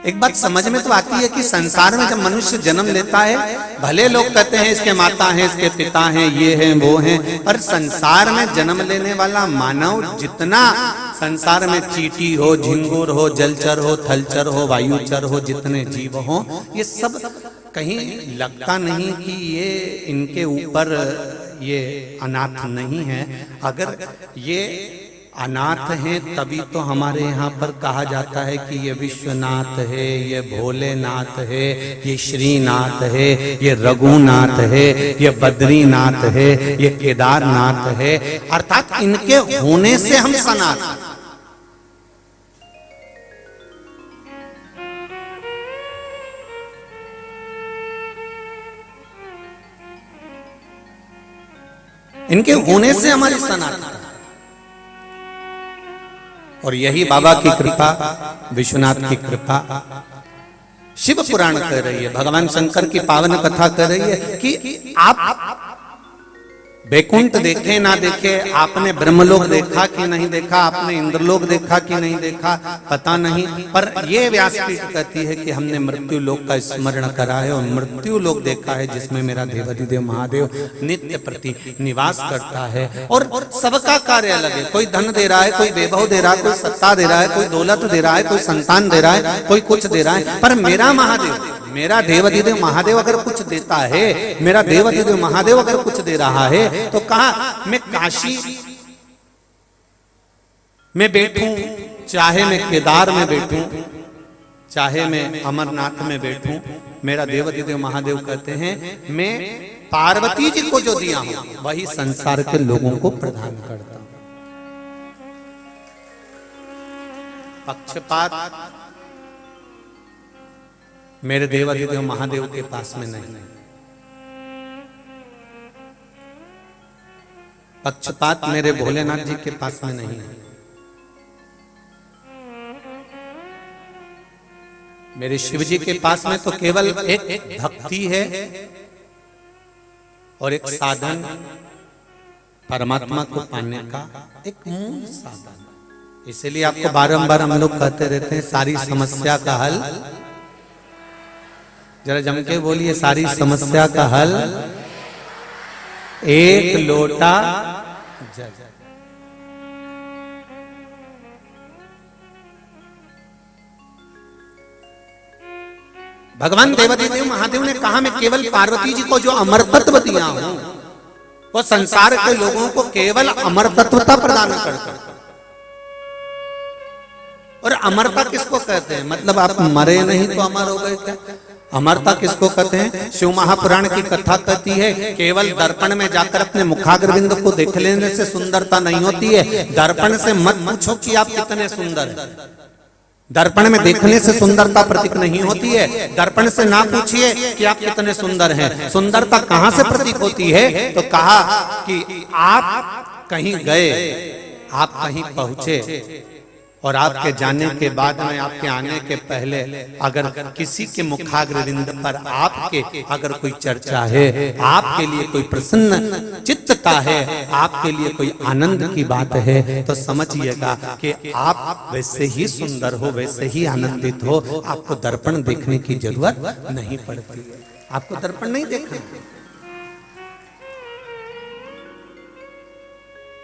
एक बात समझ में तो आती है कि संसार में जब मनुष्य जन्म लेता है, भले लोग कहते हैं इसके माता हैं, इसके पिता हैं, ये हैं वो हैं, पर संसार में जन्म लेने वाला मानव जितना संसार में चींटी हो, झिंगुर हो, जलचर हो, थलचर हो, वायुचर हो, जितने जीव हो, ये सब कहीं लगता नहीं कि ये इनके ऊपर ये अनाथ नहीं है। अगर ये अनाथ हैं तभी तो हमारे यहाँ पर कहा जाता है कि ये विश्वनाथ है, ये भोलेनाथ है, ये श्रीनाथ है, ये रघुनाथ है, ये बद्रीनाथ है, ये केदारनाथ है, अर्थात इनके होने से हम सनातन। इनके होने से हमारी सनातन, और यही बाबा की कृपा, विश्वनाथ की कृपा शिव पुराण कह रही है, भगवान शंकर की पावन कथा कह रही है कि आप वैकुंठ देखे ना देखे, आपने ब्रह्मलोक देखा कि नहीं देखा, आपने इंद्रलोक देखा कि नहीं देखा, पता नहीं, पर ये व्यासपीठ कहती है कि हमने मृत्यु लोक का स्मरण करा है और मृत्यु लोक देखा है जिसमें मेरा देवाधिदेव महादेव नित्य प्रति निवास करता है। और सबका कार्य अलग है, कोई धन दे रहा है, कोई वैभव दे रहा है, कोई सत्ता दे रहा है, कोई दौलत दे रहा है, कोई संतान दे रहा है, कोई कुछ दे रहा है, पर मेरा महादेव, मेरा देवाधिदेव महादेव अगर कुछ देता है, मेरा देवाधिदेव महादेव अगर कुछ दे रहा है, तो कहा मैं काशी में बैठूं, चाहे मैं केदार में बैठूं, चाहे मैं अमरनाथ में बैठूं, मेरा देवाधिदेव महादेव कहते हैं मैं पार्वती जी को जो दिया हूं वही संसार के लोगों को प्रदान करता हूं। पक्षपात मेरे देवाधिदेव महादेव के पास में नहीं, पक्षपात मेरे भोलेनाथ जी के पास में नहीं है। मेरे शिव जी के पास में तो केवल एक भक्ति है और एक साधन, परमात्मा को पाने का एक मूल साधन। इसलिए आपको बारंबार हम लोग कहते रहते हैं सारी समस्या का हल, जरा जम के बोलिए, सारी समस्या का हल एक लोटा जल। भगवान देवाधिदेव महादेव ने कहा मैं केवल पार्वती जी को जो अमर तत्व दिया हूं वो संसार के लोगों को केवल अमर तत्वता प्रदान करता। और अमरता किसको कहते हैं? मतलब आप मरे नहीं तो अमर हो गए क्या? अमरता किसको कहते हैं? शिव महापुराण की कथा कहती है केवल दर्पण में जाकर अपने मुखाग्रविंद को देख लेने से सुंदरता नहीं होती है। दर्पण से मत पूछो कि आप कितने सुंदर हैं, दर्पण में देखने से सुंदरता प्रतीक नहीं होती है। दर्पण से ना पूछिए कि आप कितने सुंदर हैं, सुंदरता कहां से प्रतीक होती है? तो कहा कि आप कहीं गए, आप कहीं पहुंचे और आपके जाने के बाद में, आपके आने के पहले अगर किसी के मुखाग्रविंद पर आपके अगर कोई चर्चा है, आपके लिए कोई प्रसन्न चित्तता है, आपके लिए कोई आनंद की बात है, तो समझिएगा कि आप वैसे ही सुंदर हो, वैसे ही आनंदित हो। आपको दर्पण देखने की जरूरत नहीं पड़ती है, आपको दर्पण नहीं देखना।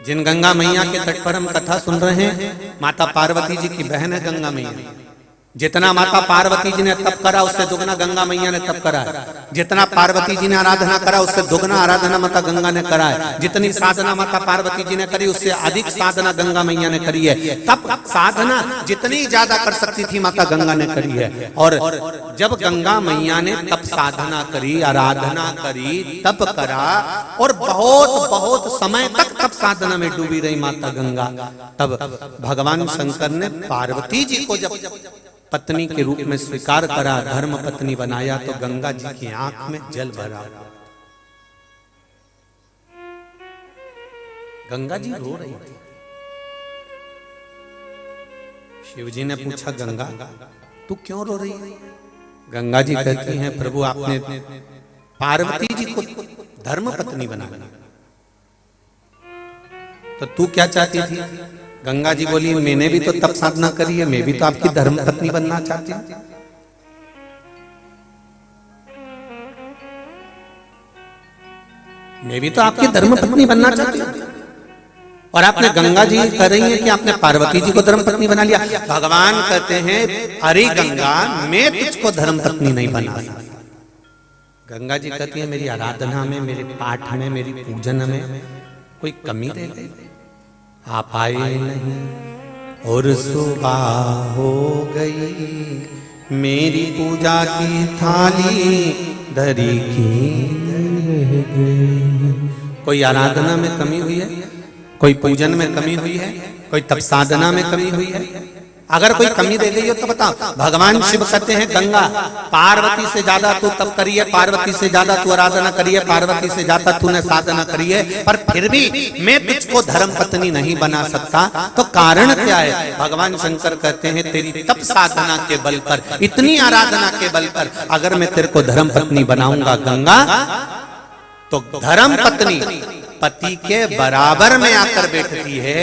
जिन गंगा मैया के तट पर हम कथा सुन रहे हैं, माता पार्वती जी की बहन है गंगा मैया। जितना माता पार्वती जी ने तप करा उससे दुगना गंगा मैया ने तप करा है। जितना पार्वती जी ने आराधना करा उससे दुगना आराधना माता गंगा ने करा है। जितनी साधना माता पार्वती जी ने करी उससे अधिक साधना गंगा मैया ने करी है। तप साधना जितनी ज्यादा कर सकती थी माता गंगा ने करी है। और जब गंगा मैया ने तप साधना करी, आराधना करी, तप करा और बहुत बहुत समय तक तप साधना में डूबी रही माता गंगा, तब भगवान शंकर ने पार्वती जी को जब पत्नी के रूप में स्वीकार करा, धर्म पत्नी बनाया, तो गंगा जी की आंख में जल भरा। गंगा जी रो रही थी। शिव जी ने पूछा गंगा तू क्यों रो रही है? गंगा जी कहती हैं प्रभु आपने पार्वती जी को धर्म पत्नी बनाया, तो तू क्या चाहती थी? गंगा जी बोली मैंने भी तो तप साधना करी है, मैं भी तो आपकी धर्म पत्नी बनना चाहती हूं। मैं भी तो आपकी धर्म पत्नी बनना चाहती हूं। और आपने गंगा जी कह रही है कि आपने पार्वती जी को धर्म पत्नी बना लिया। भगवान कहते हैं अरे गंगा मैं तुझको धर्म पत्नी नहीं बना सकता। गंगा जी कहती है मेरी आराधना में, मेरे पाठ में, मेरी पूजन में कोई कमी रह गई? आप आए नहीं और सुबह हो गई, मेरी पूजा की थाली धरी की। कोई आराधना में कमी हुई है? कोई पूजन में कमी हुई है? कोई तप साधना में कमी हुई है? अगर कोई कमी रह गई हो तो बताओ। भगवान शिव कहते हैं गंगा पार्वती से ज्यादा तू तप करी है, पार्वती से ज्यादा तू आराधना करी है, पार्वती से ज्यादा तूने साधना करी है, पर फिर भी मैं तुझको धर्म पत्नी नहीं बना सकता। तो कारण क्या है? भगवान शंकर कहते हैं तेरी तप साधना के बल पर, इतनी आराधना के बल पर अगर मैं तेरे को धर्म पत्नी बनाऊंगा गंगा, तो धर्म पत्नी पति के बराबर में आकर बैठती है।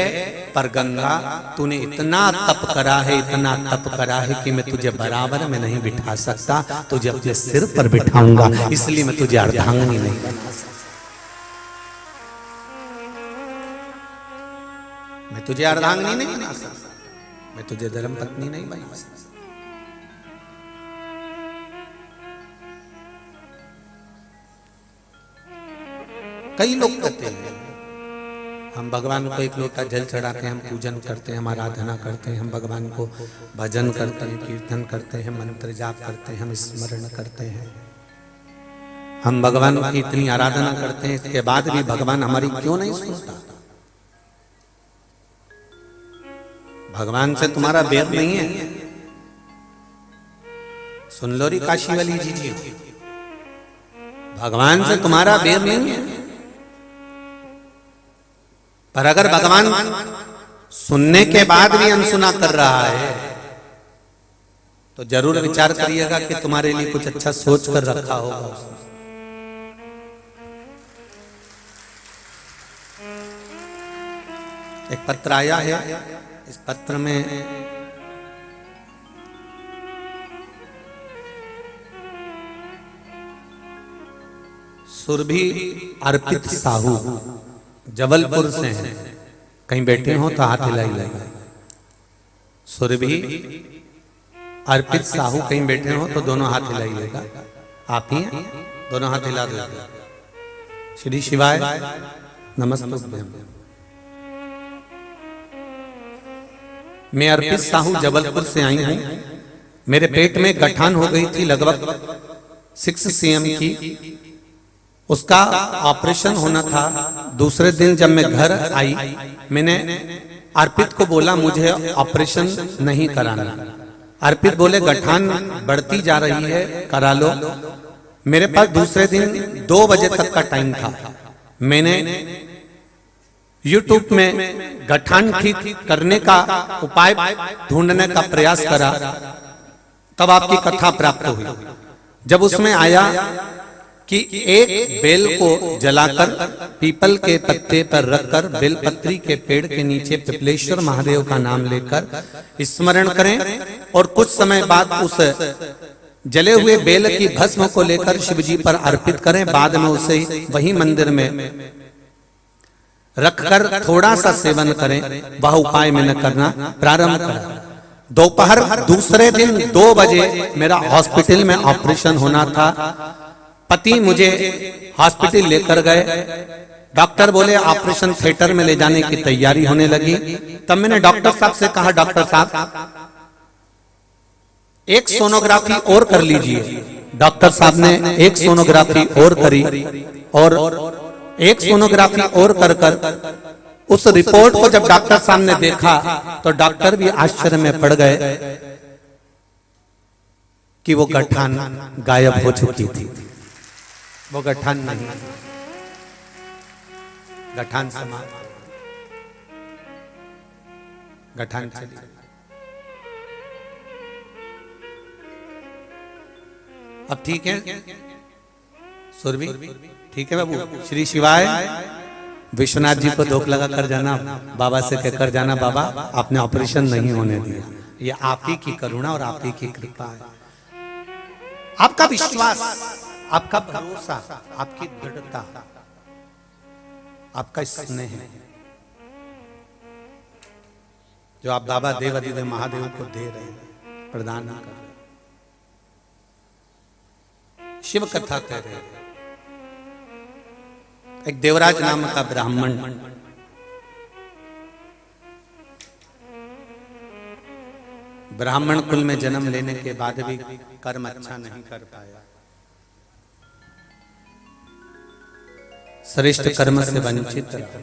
पर गंगा तूने इतना तप करा है, इतना तप करा है कि मैं तुझे बराबर में नहीं बिठा सकता, तुझे अपने सिर पर बिठाऊंगा, इसलिए मैं तुझे अर्धांगिनी नहीं बना सकता, मैं तुझे अर्धांगिनी नहीं बना सकता, मैं तुझे धर्मपत्नी नहीं बना सकता। कई लोग कहते हैं हम भगवान को एक लोटा जल चढ़ाते हैं, हम पूजन करते हैं, हम आराधना करते हैं, हम भगवान को भजन करते हैं, कीर्तन करते हैं, मंत्र जाप करते हैं, हम स्मरण करते हैं, हम भगवान की इतनी आराधना करते हैं, इसके बाद भी भगवान हमारी क्यों नहीं सुनता? भगवान से तुम्हारा बैर नहीं है? सुन लो री काशी वाली जी, भगवान से तुम्हारा बैर नहीं है। पर अगर भगवान सुनने के बाद भी अनसुना कर रहा है तो जरूर विचार करिएगा कि तुम्हारे लिए कुछ अच्छा सोच कर रखा होगा उसने। एक पत्र आया है, इस पत्र में सुरभि अर्पित साहू जबलपुर से हैं, कहीं बैठे हो तो हाथ हिलाइएगा। सुरभि अर्पित साहू कहीं बैठे हो तो दोनों हाथ हिलाइएगा। आप ही हैं? दोनों हाथ हिला दो। श्री शिवाय नमस्ते। मैं अर्पित साहू जबलपुर से आई हूं। मेरे पेट में गठान हो गई थी लगभग 6 cm की, उसका ऑपरेशन होना था। दूसरे दिन जब मैं घर आई, मैंने अर्पित को बोला मुझे ऑपरेशन नहीं कराना। अर्पित बोले गठान बढ़ती जा रही है, करा लो। मेरे पास दूसरे दिन 2 बजे तक का टाइम था। मैंने YouTube में गठान ठीक करने का उपाय ढूंढने का प्रयास करा, तब आपकी कथा प्राप्त हुई। जब उसमें आया कि एक बेल को जलाकर पीपल के पत्ते पर रखकर बेलपत्री के पेड़ के नीचे पिपलेश्वर महादेव का नाम लेकर स्मरण करें और कुछ समय बाद उस जले हुए बेल की भस्म को लेकर शिवजी पर अर्पित करें। बाद में उसे वही मंदिर में रखकर थोड़ा सा सेवन करें। वह उपाय मैंने करना प्रारंभ करा। दोपहर दूसरे दिन 2 बजे मेरा हॉस्पिटल में ऑपरेशन होना था। पति मुझे हॉस्पिटल लेकर गए। डॉक्टर बोले ऑपरेशन थिएटर में ले जाने की तैयारी होने लगी। तब मैंने डॉक्टर साहब से कहा, डॉक्टर साहब एक सोनोग्राफी और कर लीजिए। डॉक्टर साहब ने एक सोनोग्राफी और करी और एक सोनोग्राफी और कर उस रिपोर्ट को जब डॉक्टर साहब ने देखा तो डॉक्टर भी आश्चर्य में पड़ गए कि वो गठान गायब हो चुकी थी। वो गठान नहीं, गठान समाप्त, गठान चली। अब ठीक है सुरभि, ठीक है बाबू। श्री शिवाय। विश्वनाथ जी को धोख लगा कर जाना, बाबा से कहकर जाना बाबा आपने ऑपरेशन नहीं होने दिया। ये आप ही की करुणा और आप ही की कृपा है। आपका विश्वास, आपका भरोसा, आपकी दृढ़ता, आपका स्नेह जो आप बाबा देवादिदेव महादेव को दे रहे हैं, प्रदान कर रहे, शिव कथा कह रहे हैं। एक देवराज नाम का ब्राह्मण ब्राह्मण कुल में जन्म लेने के बाद भी कर्म अच्छा नहीं कर पाया, श्रेष्ठ कर्म से वंचित रहा।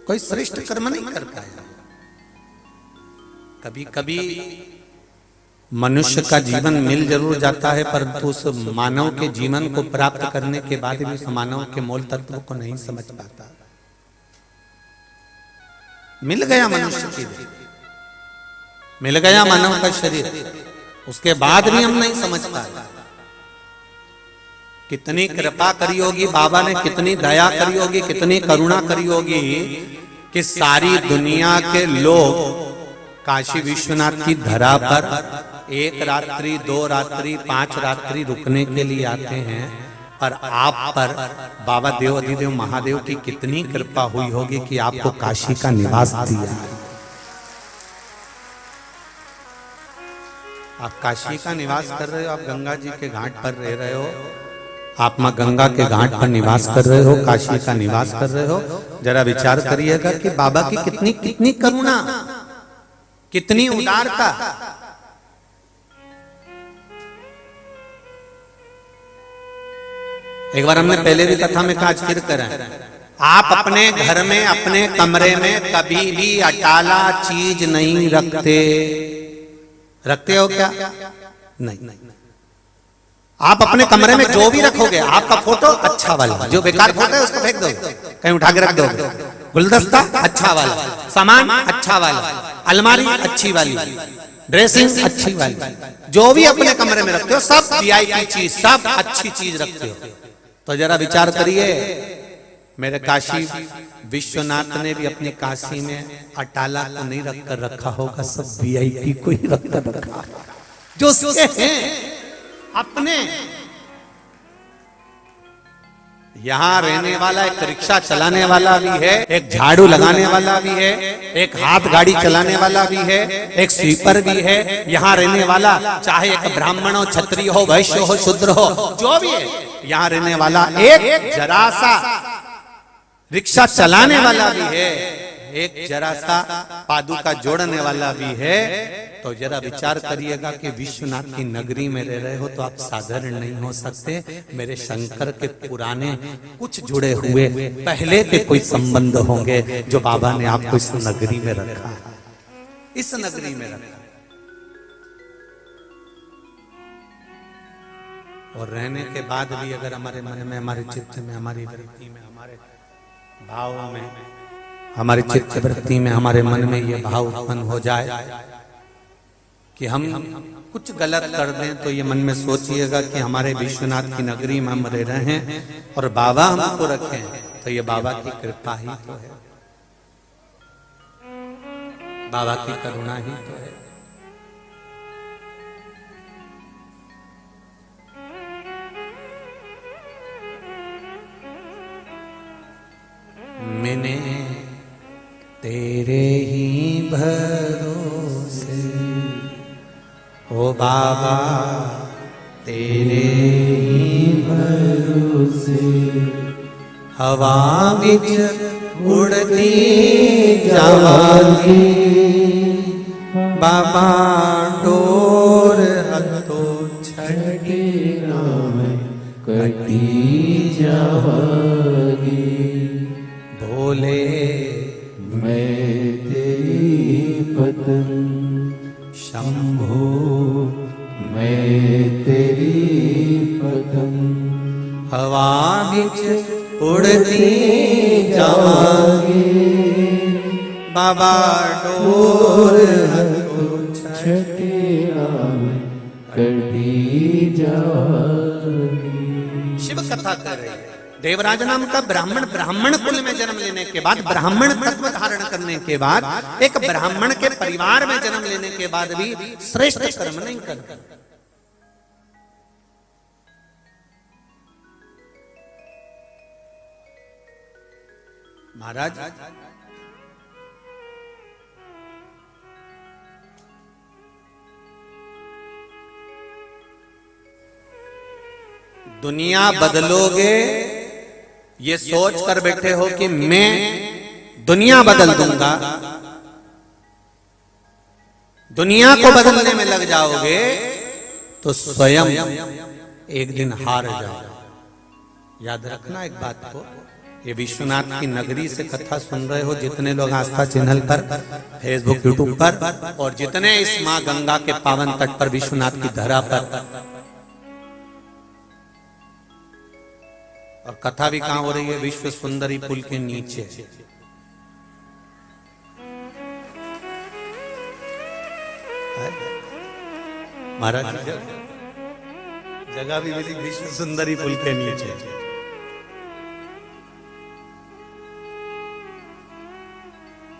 कोई श्रेष्ठ कर्म नहीं कर पाया। कभी कभी मनुष्य का जीवन मिल जरूर जाता है, परंतु उस मानव के जीवन को प्राप्त करने के बाद भी उस मानव के मूल तत्व को नहीं समझ पाता। मिल गया मनुष्य की देह, मिल गया मानव का शरीर, उसके बाद भी हम नहीं समझ पाते कितनी कृपा करी होगी बाबा ने, कितनी दया करी होगी, कितनी करुणा करी होगी कि सारी दुनिया के लोग काशी विश्वनाथ की धरा पर 1 रात्रि 2 रात्रि 5 रात्रि रुकने के लिए आते हैं, पर आप पर बाबा देव अधिदेव महादेव की कितनी कृपा हुई होगी कि आपको काशी का निवास दिया। आप काशी का निवास कर रहे हो, आप गंगा जी के घाट पर रह रहे हो, आप मां गंगा के घाट पर निवास कर रहे हो, काशी का निवास कर रहे हो। जरा विचार करिएगा कि बाबा की कितनी कितनी करुणा, कितनी उदारता। एक बार हमने पहले भी कथा में कहा, आज फिर करें, आप अपने घर में अपने कमरे में कभी भी अटाला चीज नहीं रखते। रखते हो क्या? नहीं। आप अपने कमरे में जो भी रखोगे, आपका फोटो अच्छा वाला, जो बेकार फोटो है उसको फेंक दो, कहीं उठा के रख दो। गुलदस्ता अच्छा वाला, सामान अच्छा वाला, अलमारी अच्छी वाली, ड्रेसिंग अच्छी वाली, जो भी अपने कमरे में रखते हो सब वीआईपी चीज, सब अच्छी चीज रखते हो। तो जरा विचार करिए, मेरे काशी विश्वनाथ ने भी अपनी काशी में अटाला को नहीं रखकर रखा होगा, सब वीआईपी को ही रखकर रखा, जो उसके हैं अपने। यहां रहने वाला एक रिक्शा चलाने वाला भी है, एक झाड़ू लगाने वाला भी है, एक हाथ गाड़ी चलाने वाला भी है, एक स्वीपर भी है। यहां रहने वाला चाहे एक ब्राह्मण हो, क्षत्रिय हो, वैश्य हो, शूद्र हो, जो भी है, यहां रहने वाला एक जरा सा रिक्शा चलाने वाला भी है, एक जरा सा पादुका जोड़ने वाला भी है। तो जरा विचार करिएगा कि विश्वनाथ की नगरी में रह रहे हो तो आप साधारण नहीं हो सकते। मेरे शंकर के पुराने कुछ जुड़े हुए पहले के कोई संबंध होंगे जो बाबा ने आपको इस नगरी में रखा, इस नगरी में रखा। और रहने के बाद भी अगर हमारे मन में, हमारे चित्त में, हमारी वृत्ति में, हमारे भाव में, हमारी चित्त वृत्ति में, हमारे मन में ये भाव उत्पन्न हो जाए कि हम कुछ गलत कर दें, तो ये मन में सोचिएगा कि हमारे विश्वनाथ की नगरी में हम रह रहे हैं और बाबा हमको रखे हैं, तो ये बाबा की कृपा ही तो है, बाबा की करुणा ही तो है। मैंने तेरे ही भरोसे, ओ बाबा तेरे ही भरोसे, हवा बिच उड़ती जावांगी, बाबा डोर हथों छड़के नाम कटी जावांगी। भोले मैं तेरी पत्नी, शंभो मैं तेरी पत्नी, हवा बिच उड़ती जावांगी, बाबा डोर हथों छड़के नाम कटी जावांगी। शिव कथा कर रही है। देवराज नाम का ब्राह्मण कुल में जन्म लेने के बाद, ब्राह्मण तत्व धारण करने के बाद, एक ब्राह्मण के परिवार में जन्म लेने के बाद भी श्रेष्ठ कर्म नहीं करता। महाराज दुनिया बदलोगे ये सोच कर बैठे हो कि मैं दुनिया बदल दूंगा, दुनिया को बदलने में लग जाओगे तो स्वयं एक दिन हार जाओगे। याद रखना एक बात को, ये विश्वनाथ की नगरी से कथा सुन रहे हो जितने लोग आस्था चैनल पर, फेसबुक, यूट्यूब पर, और जितने इस मां गंगा के पावन तट पर, विश्वनाथ की धरा पर, और कथा भी कहां हो रही है? विश्व सुंदरी पुल के नीचे। महाराज जगह भी मिली विश्व सुंदरी पुल के नीचे।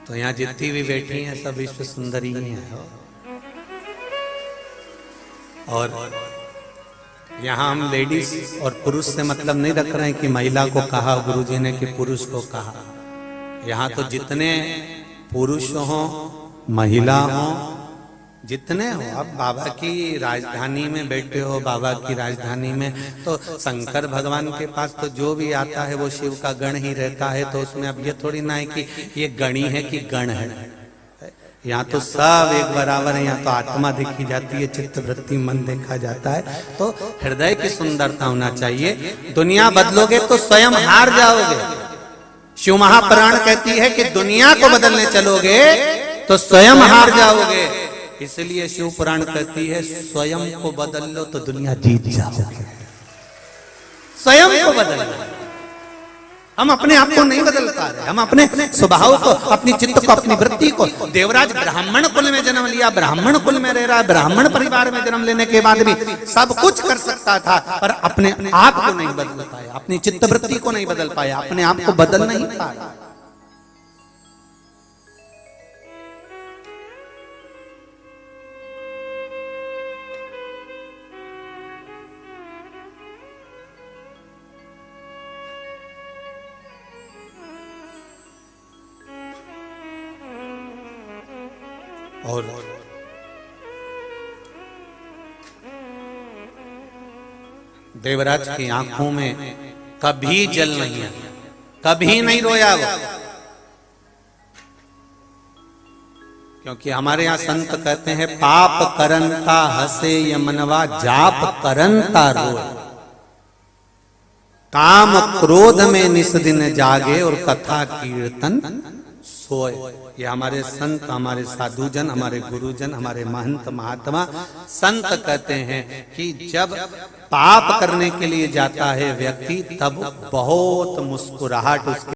तो यहाँ जितनी भी बैठी हैं सब विश्व सुंदरी ही हैं। और यहाँ हम लेडीज और पुरुष से मतलब नहीं रख रहे हैं कि महिला को कहा गुरुजी ने कि पुरुष को कहा। यहाँ तो जितने पुरुष हो महिला हो जितने हो, आप बाबा की राजधानी में बैठे हो, बाबा की राजधानी में तो शंकर भगवान के पास तो जो भी आता है वो शिव का गण ही रहता है। तो उसमें अब ये थोड़ी ना है कि ये गणी है कि गण है। यहाँ तो सब एक बराबर है। यहाँ तो आत्मा देखी जाती है, चित्त वृत्ति मन देखा जाता है। तो हृदय की सुंदरता होना चाहिए। दुनिया बदलोगे तो स्वयं हार जाओगे। शिव महापुराण कहती है कि दुनिया को बदलने चलोगे तो स्वयं हार जाओगे। इसलिए शिव पुराण कहती है स्वयं को बदल लो तो दुनिया जीत जाओगे। स्वयं को बदल लो। हम अपने आप को नहीं बदल पा रहे। हम अपने स्वभाव को, अपनी चित्त को, अपनी वृत्ति को। देवराज ब्राह्मण कुल में जन्म लिया, ब्राह्मण कुल में रह रहा है, ब्राह्मण परिवार में जन्म लेने के बाद भी सब कुछ कर सकता था, पर अपने आप को नहीं बदल पाया, अपनी चित्त वृत्ति को नहीं बदल पाया, अपने आप को बदल नहीं पाया। और देवराज की आंखों में कभी जल नहीं आया, कभी नहीं रोया वो। क्योंकि हमारे यहाँ संत कहते हैं पाप करनता हसे यमनवा जाप करनता रोए। काम क्रोध में निस दिन जागे और कथा कीर्तन सोए। ये हमारे संत, हमारे साधुजन, हमारे गुरुजन, हमारे महंत महात्मा संत कहते हैं कि जब पाप करने के लिए जाता है व्यक्ति तब बहुत मुस्कुराहट उसके